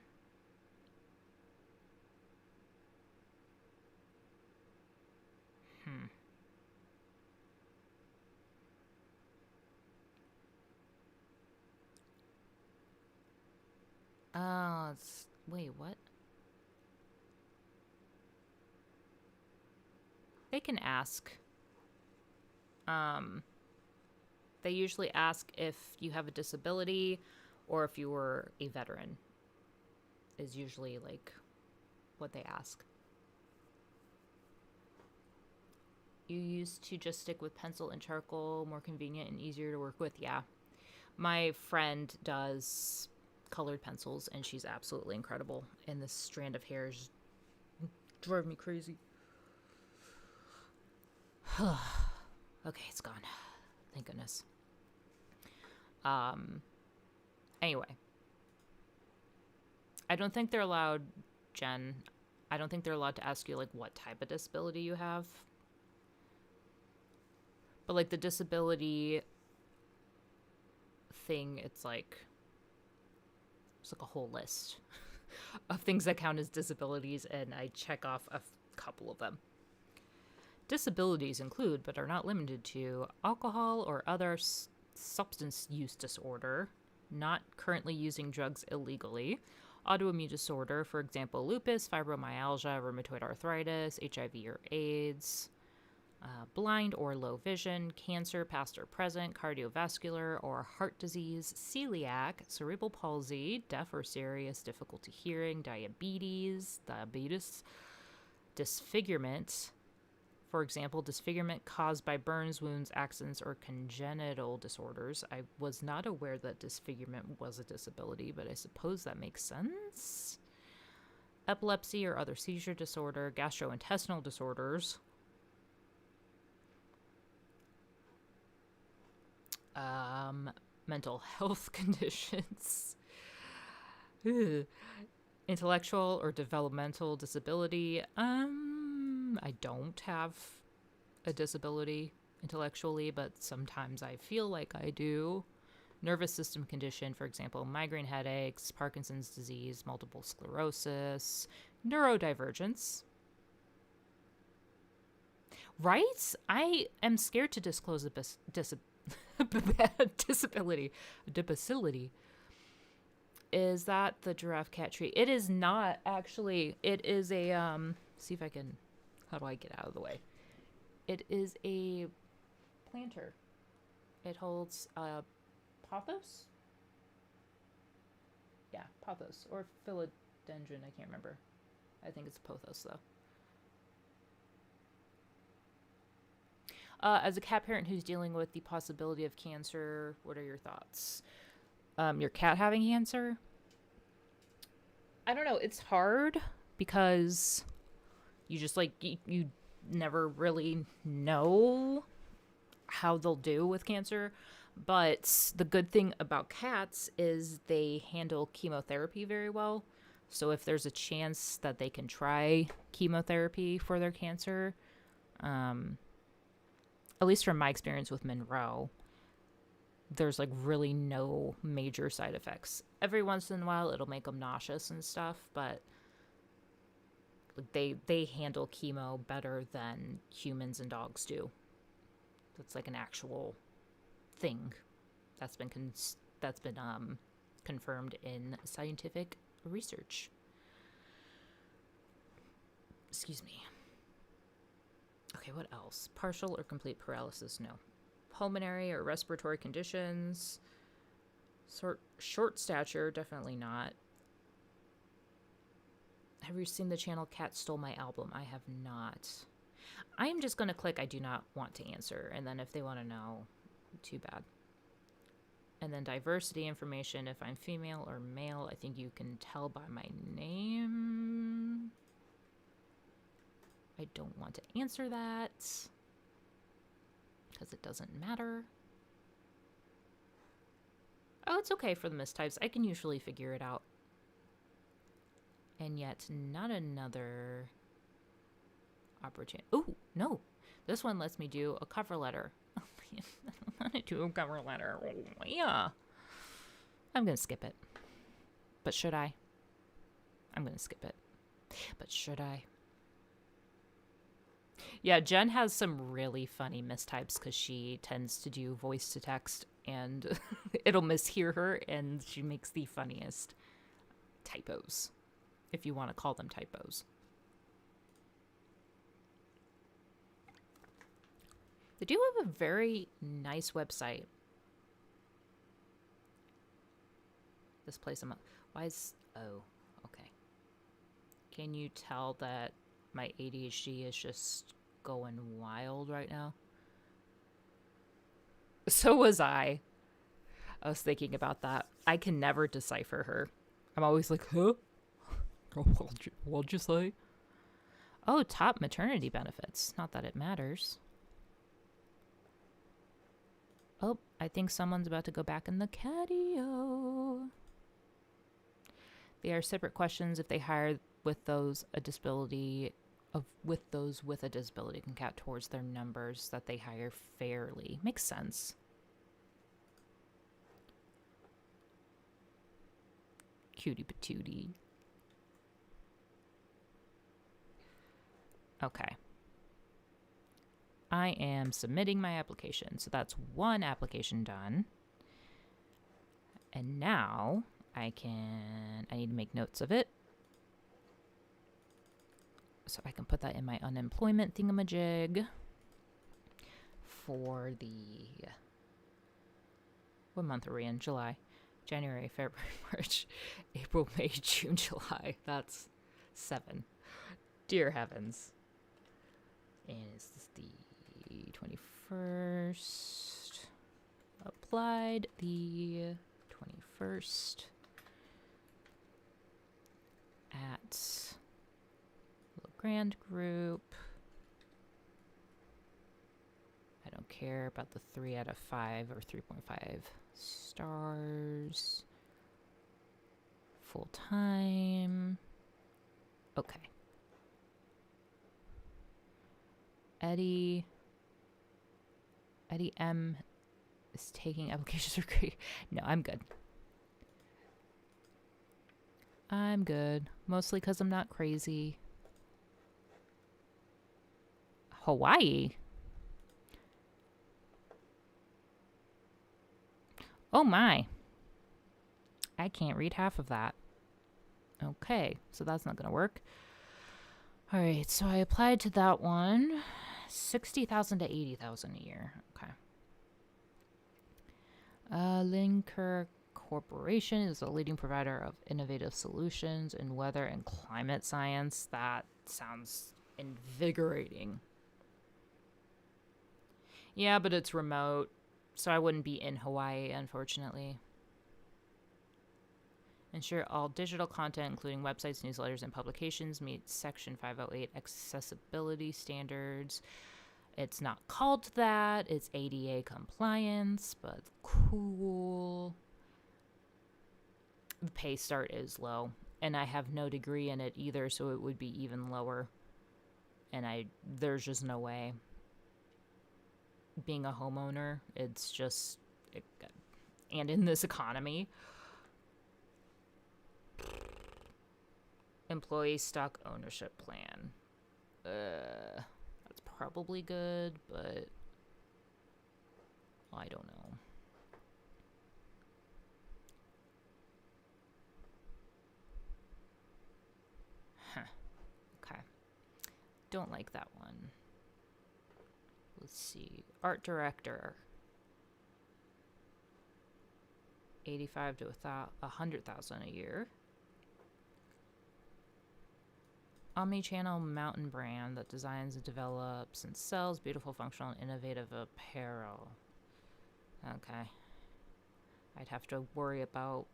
Wait, what? They can ask. They usually ask if you have a disability or if you were a veteran, is usually like what they ask. You used to just stick with pencil and charcoal, more convenient and easier to work with. Yeah. My friend does colored pencils and she's absolutely incredible. And this strand of hair is driving me crazy. Okay, it's gone. Thank goodness. Anyway. I don't think they're allowed, Jen. I don't think they're allowed to ask you, like, what type of disability you have. But, like, the disability thing, it's like a whole list of things that count as disabilities, and I check off a couple of them. Disabilities include, but are not limited to, alcohol or other substance use disorder, not currently using drugs illegally, autoimmune disorder, for example, lupus, fibromyalgia, rheumatoid arthritis, HIV or AIDS, blind or low vision, cancer, past or present, cardiovascular or heart disease, celiac, cerebral palsy, deaf or serious difficulty hearing, diabetes, disfigurement, For example, disfigurement caused by burns, wounds, accidents, or congenital disorders. I was not aware that disfigurement was a disability, but I suppose that makes sense. Epilepsy or other seizure disorder, gastrointestinal disorders, mental health conditions, intellectual or developmental disability. I don't have a disability intellectually, but sometimes I feel like I do. Nervous system condition, for example, migraine headaches, Parkinson's disease, multiple sclerosis, neurodivergence. Right? I am scared to disclose a disability. Disability. Is that the giraffe cat tree? It is not, actually. It is a, see if I can, how do I get out of the way? It is a planter. It holds pothos? Yeah, pothos. Or philodendron, I can't remember. I think it's pothos, though. As a cat parent who's dealing with the possibility of cancer, what are your thoughts? Your cat having cancer? I don't know. It's hard because you just like, you never really know how they'll do with cancer. But the good thing about cats is they handle chemotherapy very well. So if there's a chance that they can try chemotherapy for their cancer, at least from my experience with Monroe, there's like really no major side effects. Every once in a while it'll make them nauseous and stuff, but they handle chemo better than humans and dogs do. That's like an actual thing that's been confirmed in scientific research. Excuse me. Okay, what else? Partial or complete paralysis? No. Pulmonary or respiratory conditions. Short stature? Definitely not. Have you seen the channel Cat Stole My Album? I have not. I am just going to click I do not want to answer, and then if they want to know, too bad. And then diversity information, if I'm female or male, I think you can tell by my name. I don't want to answer that because it doesn't matter. Oh, it's okay for the mistypes. I can usually figure it out. And yet, not another opportunity. Oh, no. This one lets me do a cover letter. I want to do a cover letter. Oh, yeah. I'm going to skip it. But should I? I'm going to skip it. But should I? Yeah, Jen has some really funny mistypes because she tends to do voice to text and it'll mishear her, and she makes the funniest typos, if you want to call them typos. They do have a very nice website. This place why is, oh, okay. Can you tell that my ADHD is just going wild right now? So was I. I was thinking about that. I can never decipher her. I'm always like, huh? What'd you say? Oh, top maternity benefits. Not that it matters. Oh, I think someone's about to go back in the catio. They are separate questions if they hire with those a disability with those with a disability can count towards their numbers that they hire fairly. Makes sense. Cutie patootie. Okay. I am submitting my application. So that's one application done. And now I need to make notes of it. So I can put that in my unemployment thingamajig for what month are we in? July, January, February, March, April, May, June, July. That's 7. Dear heavens. And is this the 21st? Applied the 21st at Little Grand Group. I don't care about the 3 out of 5 or 3.5 stars. Full time. Okay. Eddie M is taking applications for create. No, I'm good. I'm good. Mostly because I'm not crazy. Hawaii? Oh my. I can't read half of that. Okay, so that's not going to work. All right, so I applied to that one. 60,000 to 80,000 a year. Okay. Linker Corporation is a leading provider of innovative solutions in weather and climate science. That sounds invigorating. Yeah, but it's remote, so I wouldn't be in Hawaii, unfortunately. Ensure all digital content, including websites, newsletters, and publications, meets Section 508 accessibility standards. It's not called that. It's ADA compliance, but cool. The pay start is low, and I have no degree in it either, so it would be even lower. And there's just no way. Being a homeowner, it's just... and in this economy... Employee stock ownership plan. That's probably good, but I don't know. Huh. Okay. Don't like that one. Let's see. Art director. 85 to 100,000 a year. Omnichannel mountain brand that designs and develops and sells beautiful, functional, and innovative apparel. Okay. I'd have to worry about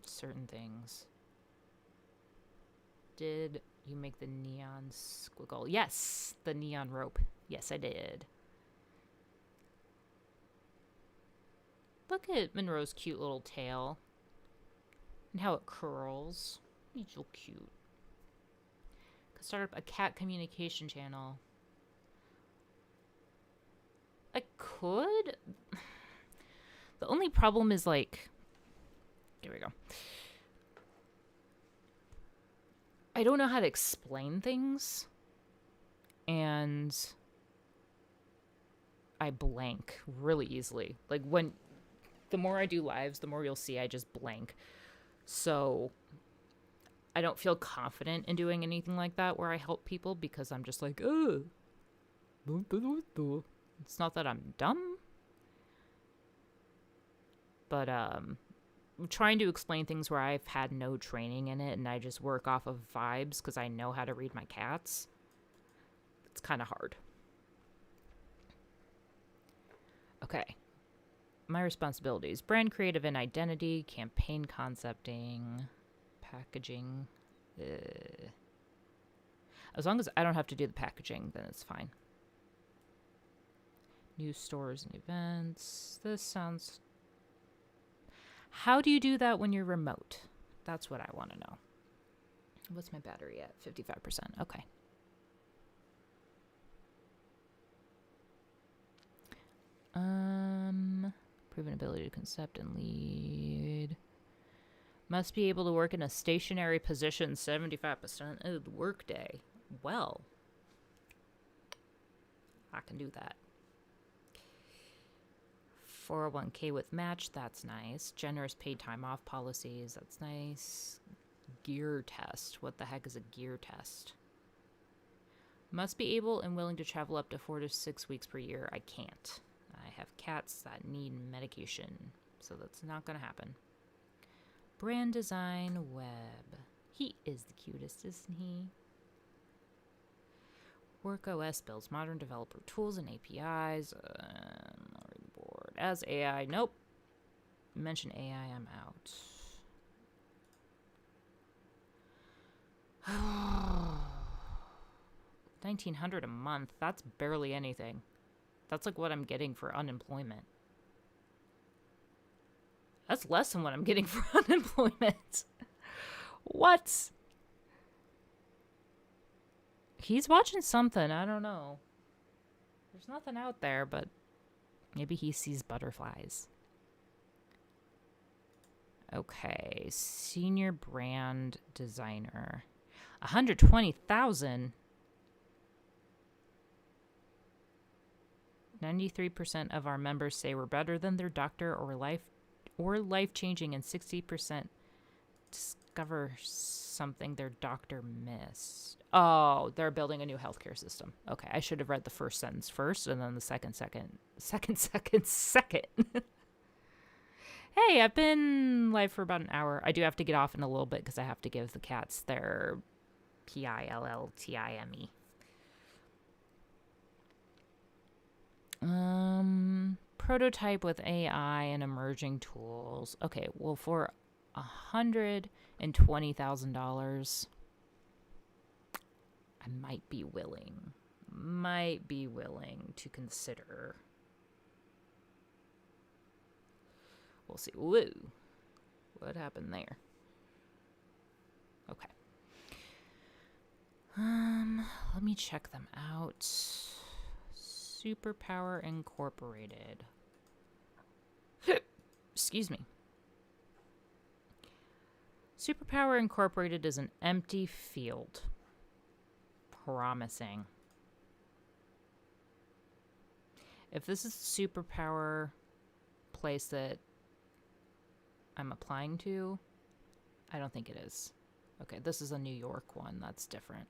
certain things. Did you make the neon squiggle? Yes, the neon rope. Yes, I did. Look at Monroe's cute little tail and how it curls. He's so cute. Start up a cat communication channel. I could. The only problem is like, here we go. I don't know how to explain things, and I blank really easily. Like the more I do lives, the more you'll see I just blank. So I don't feel confident in doing anything like that where I help people because I'm just like, oh. It's not that I'm dumb, but I'm trying to explain things where I've had no training in it and I just work off of vibes because I know how to read my cats. It's kind of hard. Okay. My responsibilities: brand creative and identity, campaign concepting, packaging. As long as I don't have to do the packaging, then it's fine. New stores and events. This sounds... How do you do that when you're remote? That's what I want to know. What's my battery at? 55%. Okay. Proven ability to concept and lead. Must be able to work in a stationary position 75% of the workday. Well, I can do that. 401k with match, that's nice. Generous paid time off policies, that's nice. Gear test. What the heck is a gear test? Must be able and willing to travel up to 4 to 6 weeks per year. I can't. I have cats that need medication, so that's not going to happen. Brand design web. He is the cutest, isn't he? WorkOS builds modern developer tools and APIs. Board as AI. Nope. Mention AI, I'm out. 1,900 a month. That's barely anything. That's like what I'm getting for unemployment. That's less than what I'm getting for unemployment. What? He's watching something. I don't know. There's nothing out there, but maybe he sees butterflies. Okay, senior brand designer. 120,000. 93% of our members say we're better than their doctor or life-changing, and 60% discover something their doctor missed. Oh, they're building a new healthcare system. Okay, I should have read the first sentence first and then the second. Hey, I've been live for about an hour. I do have to get off in a little bit because I have to give the cats their PILLTIME. Prototype with AI and emerging tools. Okay, well, for $120,000, I might be willing to consider. We'll see. Woo. What happened there? Okay. Let me check them out. Superpower Incorporated. Excuse me. Superpower Incorporated is an empty field. Promising. If this is the superpower place that I'm applying to, I don't think it is. Okay, this is a New York one. That's different.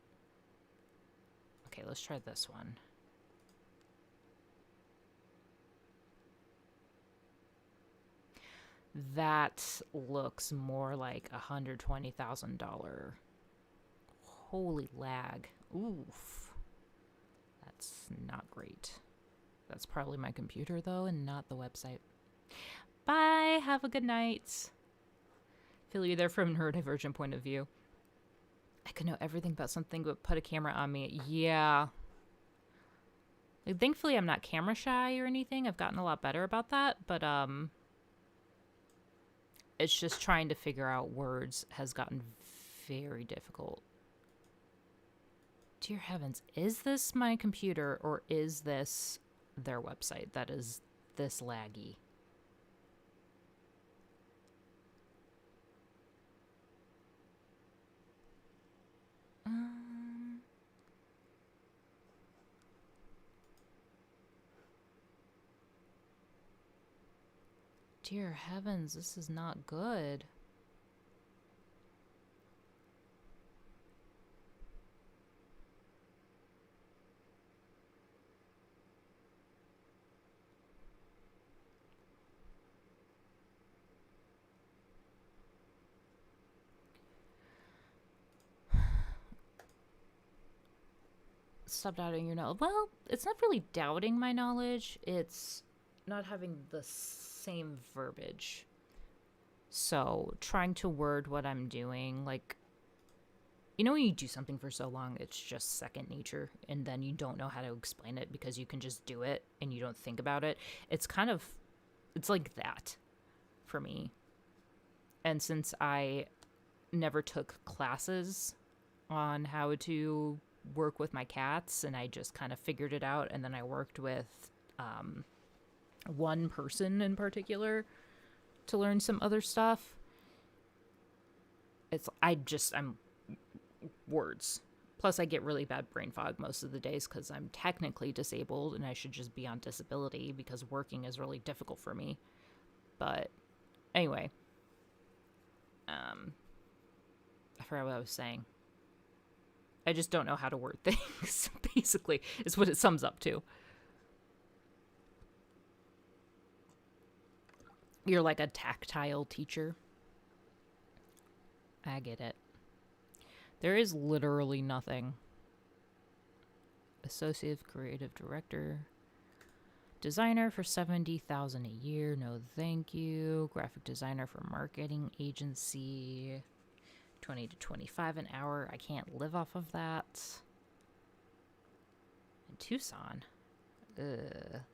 Okay, let's try this one. That looks more like $120,000. Holy lag. Oof. That's not great. That's probably my computer, though, and not the website. Bye. Have a good night. Feel you there from a neurodivergent point of view. I could know everything about something but put a camera on me. Yeah. Like, thankfully, I'm not camera shy or anything. I've gotten a lot better about that, but it's just trying to figure out words has gotten very difficult. Dear heavens, is this my computer or is this their website that is this laggy? Dear heavens, this is not good. Stop doubting your knowledge. Well, it's not really doubting my knowledge. It's not having the same verbiage. So, trying to word what I'm doing, like, you know when you do something for so long, it's just second nature, and then you don't know how to explain it because you can just do it and you don't think about it. It's like that for me. And since I never took classes on how to work with my cats, and I just kind of figured it out, and then I worked with one person in particular to learn some other stuff. I'm words. Plus I get really bad brain fog most of the days because I'm technically disabled and I should just be on disability because working is really difficult for me. But anyway, I forgot what I was saying. I just don't know how to word things, basically, is what it sums up to. You're like a tactile teacher. I get it. There is literally nothing associate creative director. Designer for $70,000 a year. No, thank you. Graphic designer for marketing agency. 20 to 25 an hour. I can't live off of that. In Tucson.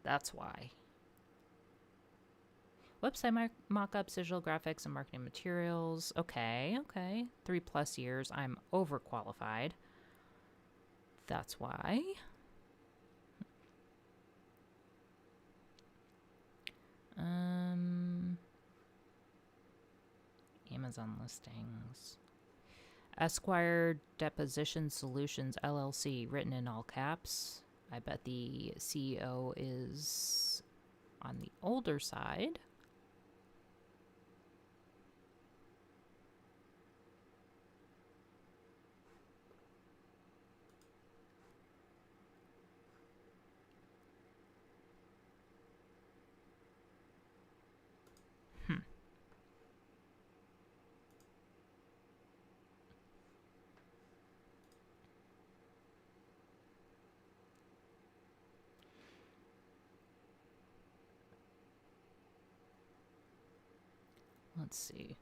That's why. Website mock-ups, digital graphics, and marketing materials. Okay. 3+ years. I'm overqualified. That's why. Amazon listings. Esquire Deposition Solutions LLC, written in all caps. I bet the CEO is on the older side. Let's see.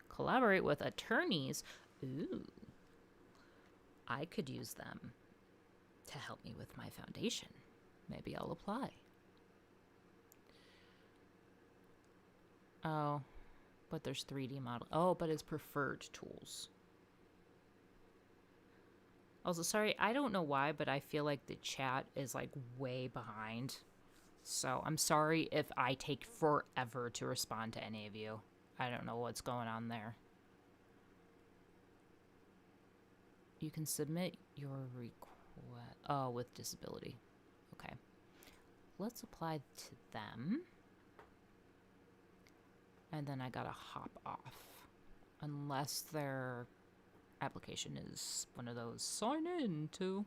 Collaborate with attorneys. Ooh. I could use them to help me with my foundation. Maybe I'll apply. Oh, but there's 3D model. Oh, but it's preferred tools. Also, sorry, I don't know why, but I feel like the chat is like way behind. So I'm sorry if I take forever to respond to any of you. I don't know what's going on there. You can submit your request. Oh, with disability. Okay. Let's apply to them. And then I gotta hop off. Unless their application is one of those sign in to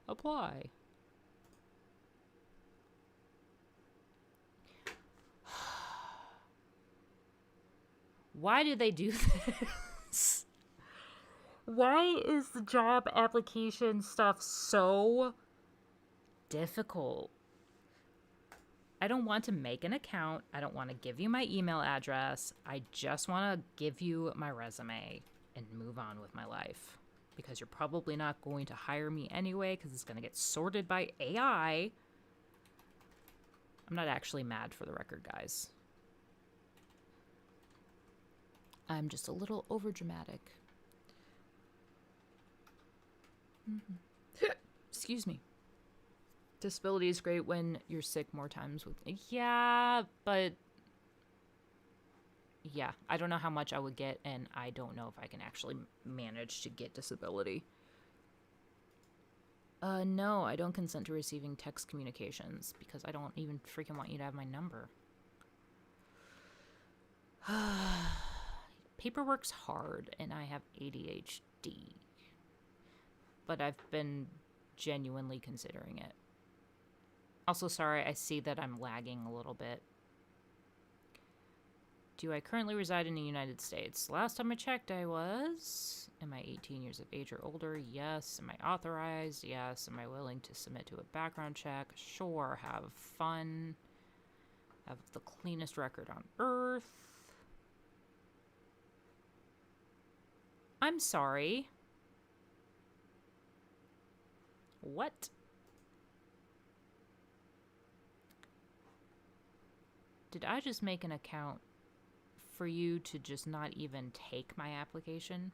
apply. Why do they do this? Why is the job application stuff so difficult? I don't want to make an account. I don't want to give you my email address. I just want to give you my resume and move on with my life. Because you're probably not going to hire me anyway, because it's going to get sorted by AI. I'm not actually mad, for the record, guys. I'm just a little overdramatic. Excuse me. Disability is great when you're sick more times with... Yeah, but... Yeah, I don't know how much I would get, and I don't know if I can actually manage to get disability. No, I don't consent to receiving text communications, because I don't even freaking want you to have my number. Paperwork's hard, and I have ADHD. But I've been genuinely considering it. Also, sorry, I see that I'm lagging a little bit. Do I currently reside in the United States? Last time I checked, I was. Am I 18 years of age or older? Yes. Am I authorized? Yes. Am I willing to submit to a background check? Sure. Have fun. Have the cleanest record on earth. I'm sorry. What? Did I just make an account for you to just not even take my application?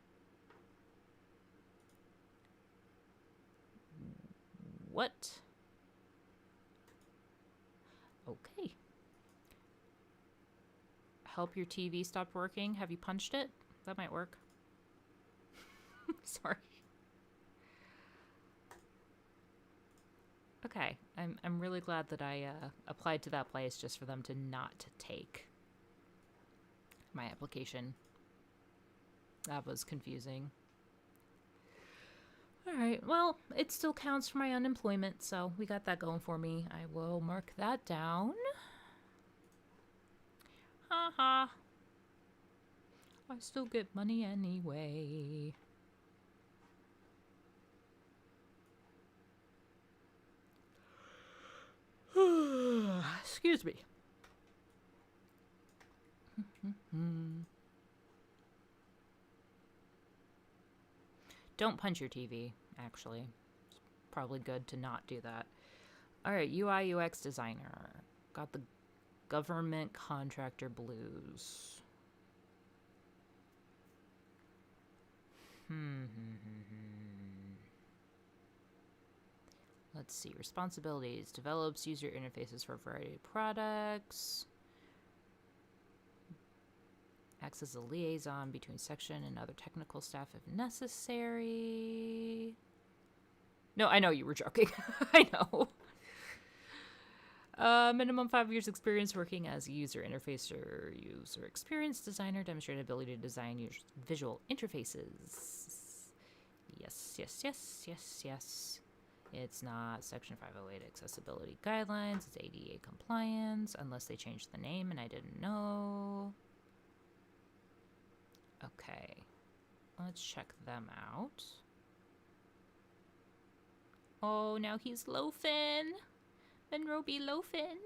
What? Okay. Help your TV stopped working. Have you punched it? That might work. Sorry. Okay, I'm really glad that I applied to that place just for them to not take my application. That was confusing. Alright, well, it still counts for my unemployment, so we got that going for me. I will mark that down. Haha. I still get money anyway. Excuse me. Don't punch your TV, actually. It's probably good to not do that. All right, UI UX designer. Got the government contractor blues. Let's see. Responsibilities. Develops user interfaces for a variety of products. Acts as a liaison between section and other technical staff if necessary. No, I know you were joking. I know. Minimum 5 years experience working as a user interface or user experience designer. Demonstrated ability to design visual interfaces. Yes, yes, yes, yes, yes. It's not Section 508 accessibility guidelines. It's ADA compliance, unless they changed the name and I didn't know. Okay, let's check them out. Oh, now he's loafing. Monroe B. loafing.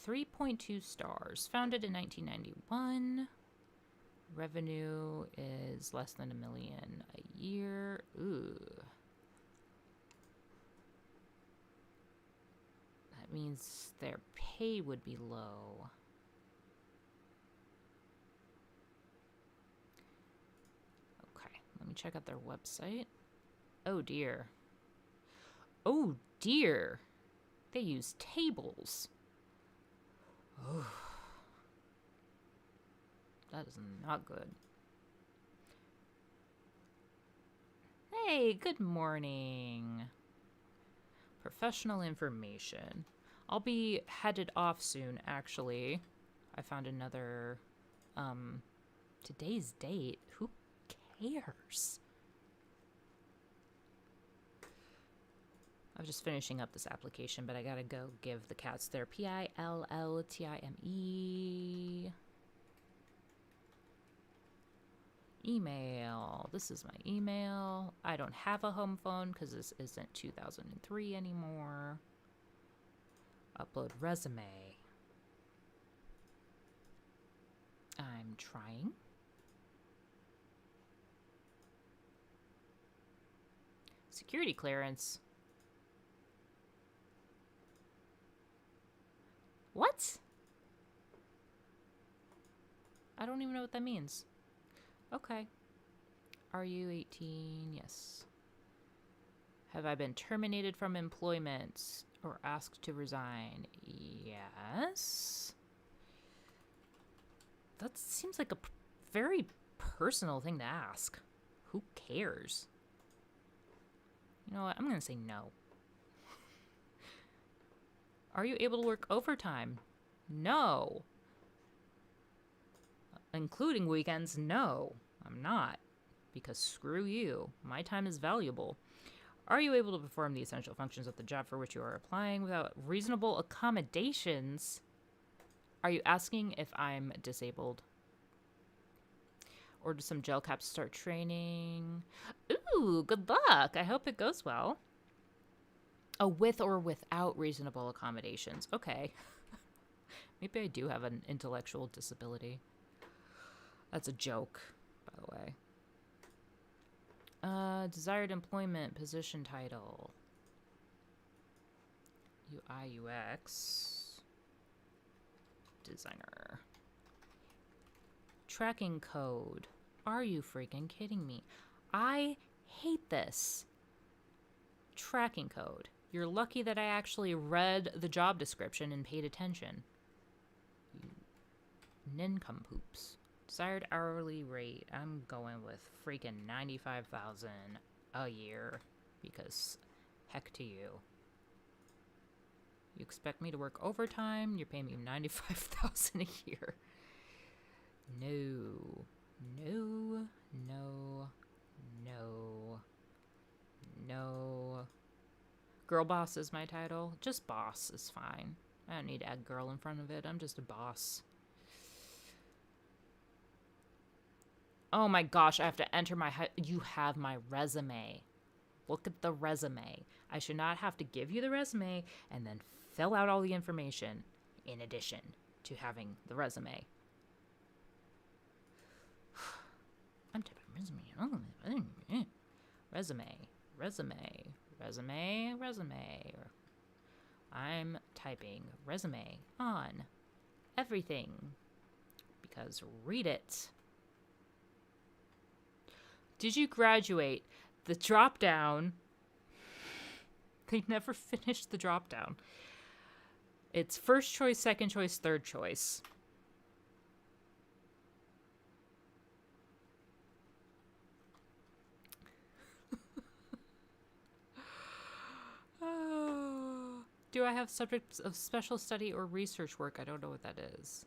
3.2 stars. Founded in 1991. Revenue is less than $1 million a year. Ooh. That means their pay would be low. Okay, let me check out their website. Oh dear. Oh dear. They use tables. Oh. That is not good. Hey, good morning. Professional information. I'll be headed off soon, actually. I found another, today's date. Who cares? I was just finishing up this application, but I gotta go give the cats their PILLTIME email. This is my email. I don't have a home phone because this isn't 2003 anymore. Upload resume. I'm trying. Security clearance. What? I don't even know what that means. Okay. Are you 18? Yes. Have I been terminated from employment or asked to resign? Yes. That seems like a very personal thing to ask. Who cares? You know what? I'm going to say no. Are you able to work overtime? No. Including weekends? No, I'm not. Because screw you. My time is valuable. Are you able to perform the essential functions of the job for which you are applying without reasonable accommodations? Are you asking if I'm disabled? Order some gel caps to start training. Ooh, good luck. I hope it goes well. Oh, with or without reasonable accommodations. Okay. Maybe I do have an intellectual disability. That's a joke, by the way. Desired employment, position title. UI UX designer. Tracking code. Are you freaking kidding me? I hate this. Tracking code. You're lucky that I actually read the job description and paid attention. You nincompoops. Desired hourly rate. I'm going with freaking $95,000 a year because heck to you. You expect me to work overtime? You're paying me $95,000 a year. No. No. No. No. No. Girl boss is my title. Just boss is fine. I don't need to add girl in front of it. I'm just a boss. Oh my gosh, I have to enter my... You have my resume. Look at the resume. I should not have to give you the resume and then fill out all the information in addition to having the resume. I'm typing resume. I'm typing resume on everything because read it. Did you graduate? The drop down. They never finished the drop down. It's first choice, second choice, third choice. Do I have subjects of special study or research work? I don't know what that is.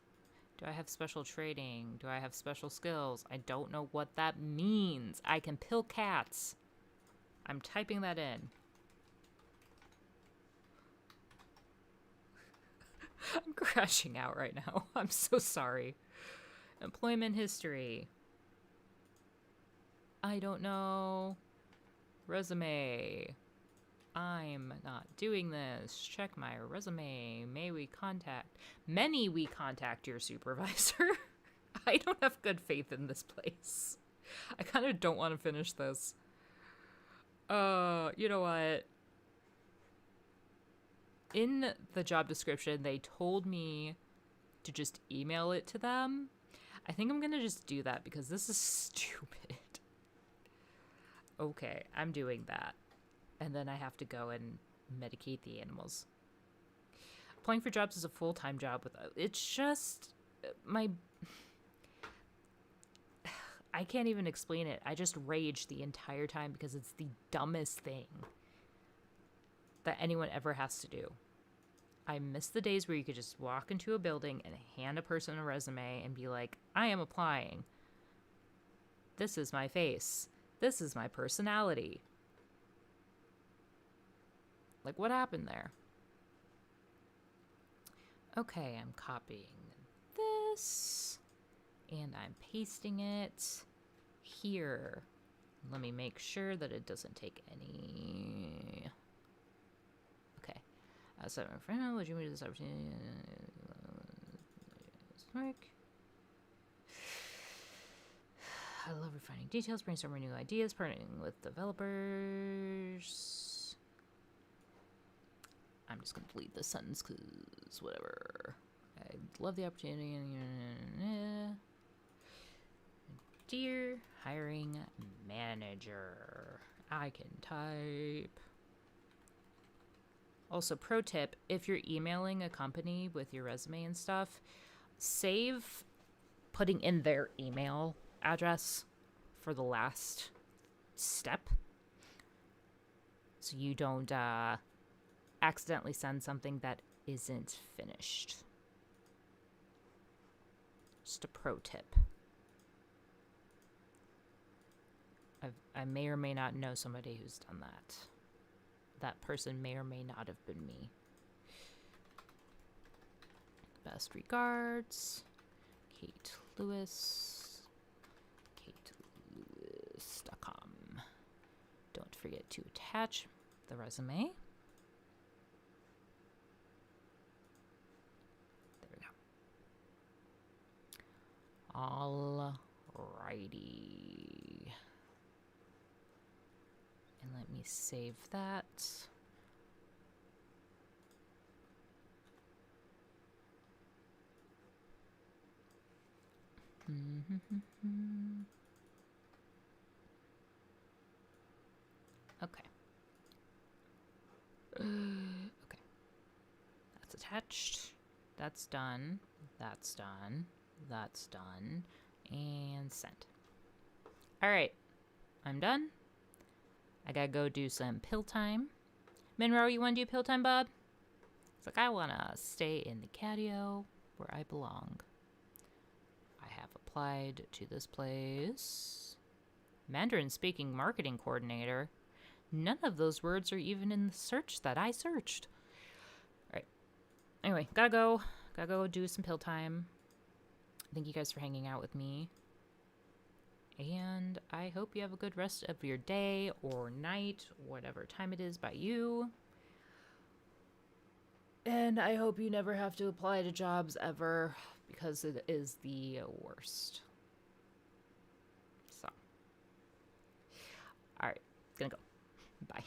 Do I have special training? Do I have special skills? I don't know what that means. I can pill cats. I'm typing that in. I'm crashing out right now. I'm so sorry. Employment history. I don't know. Resume. I'm not doing this. Check my resume. Many we contact your supervisor. I don't have good faith in this place. I kind of don't want to finish this. You know what? In the job description, they told me to just email it to them. I think I'm gonna just do that because this is stupid. Okay, I'm doing that. And then I have to go and medicate the animals. Applying for jobs is a full-time job with it's just I can't even explain it. I just rage the entire time because it's the dumbest thing that anyone ever has to do. I miss the days where you could just walk into a building and hand a person a resume and be like, I am applying. This is my face. This is my personality. Like, what happened there? Okay, I'm copying this, and I'm pasting it here. Let me make sure that it doesn't take any... Okay. So, my friend, would you move this opportunity? I love refining details, brainstorming new ideas, partnering with developers. I'm just going to delete this sentence because whatever. I love the opportunity. Dear hiring manager, I can type. Also, pro tip, if you're emailing a company with your resume and stuff, save putting in their email address for the last step. So you don't accidentally send something that isn't finished. Just a pro tip. I may or may not know somebody who's done that. That person may or may not have been me. Best regards, Kate Lewis, KateLewis.com. Don't forget to attach the resume. There we go. Alrighty. And let me save that. Okay. Okay. That's attached. That's done. That's done. That's done. And sent. All right. I'm done. I gotta go do some pill time. Monroe, you wanna do pill time, bub? It's like, I wanna stay in the catio where I belong. I have applied to this place. Mandarin speaking marketing coordinator. None of those words are even in the search that I searched. All right. Anyway, gotta go do some pill time. Thank you guys for hanging out with me. And I hope you have a good rest of your day or night, whatever time it is by you. And I hope you never have to apply to jobs ever because it is the worst. So, all right, gonna go. Bye.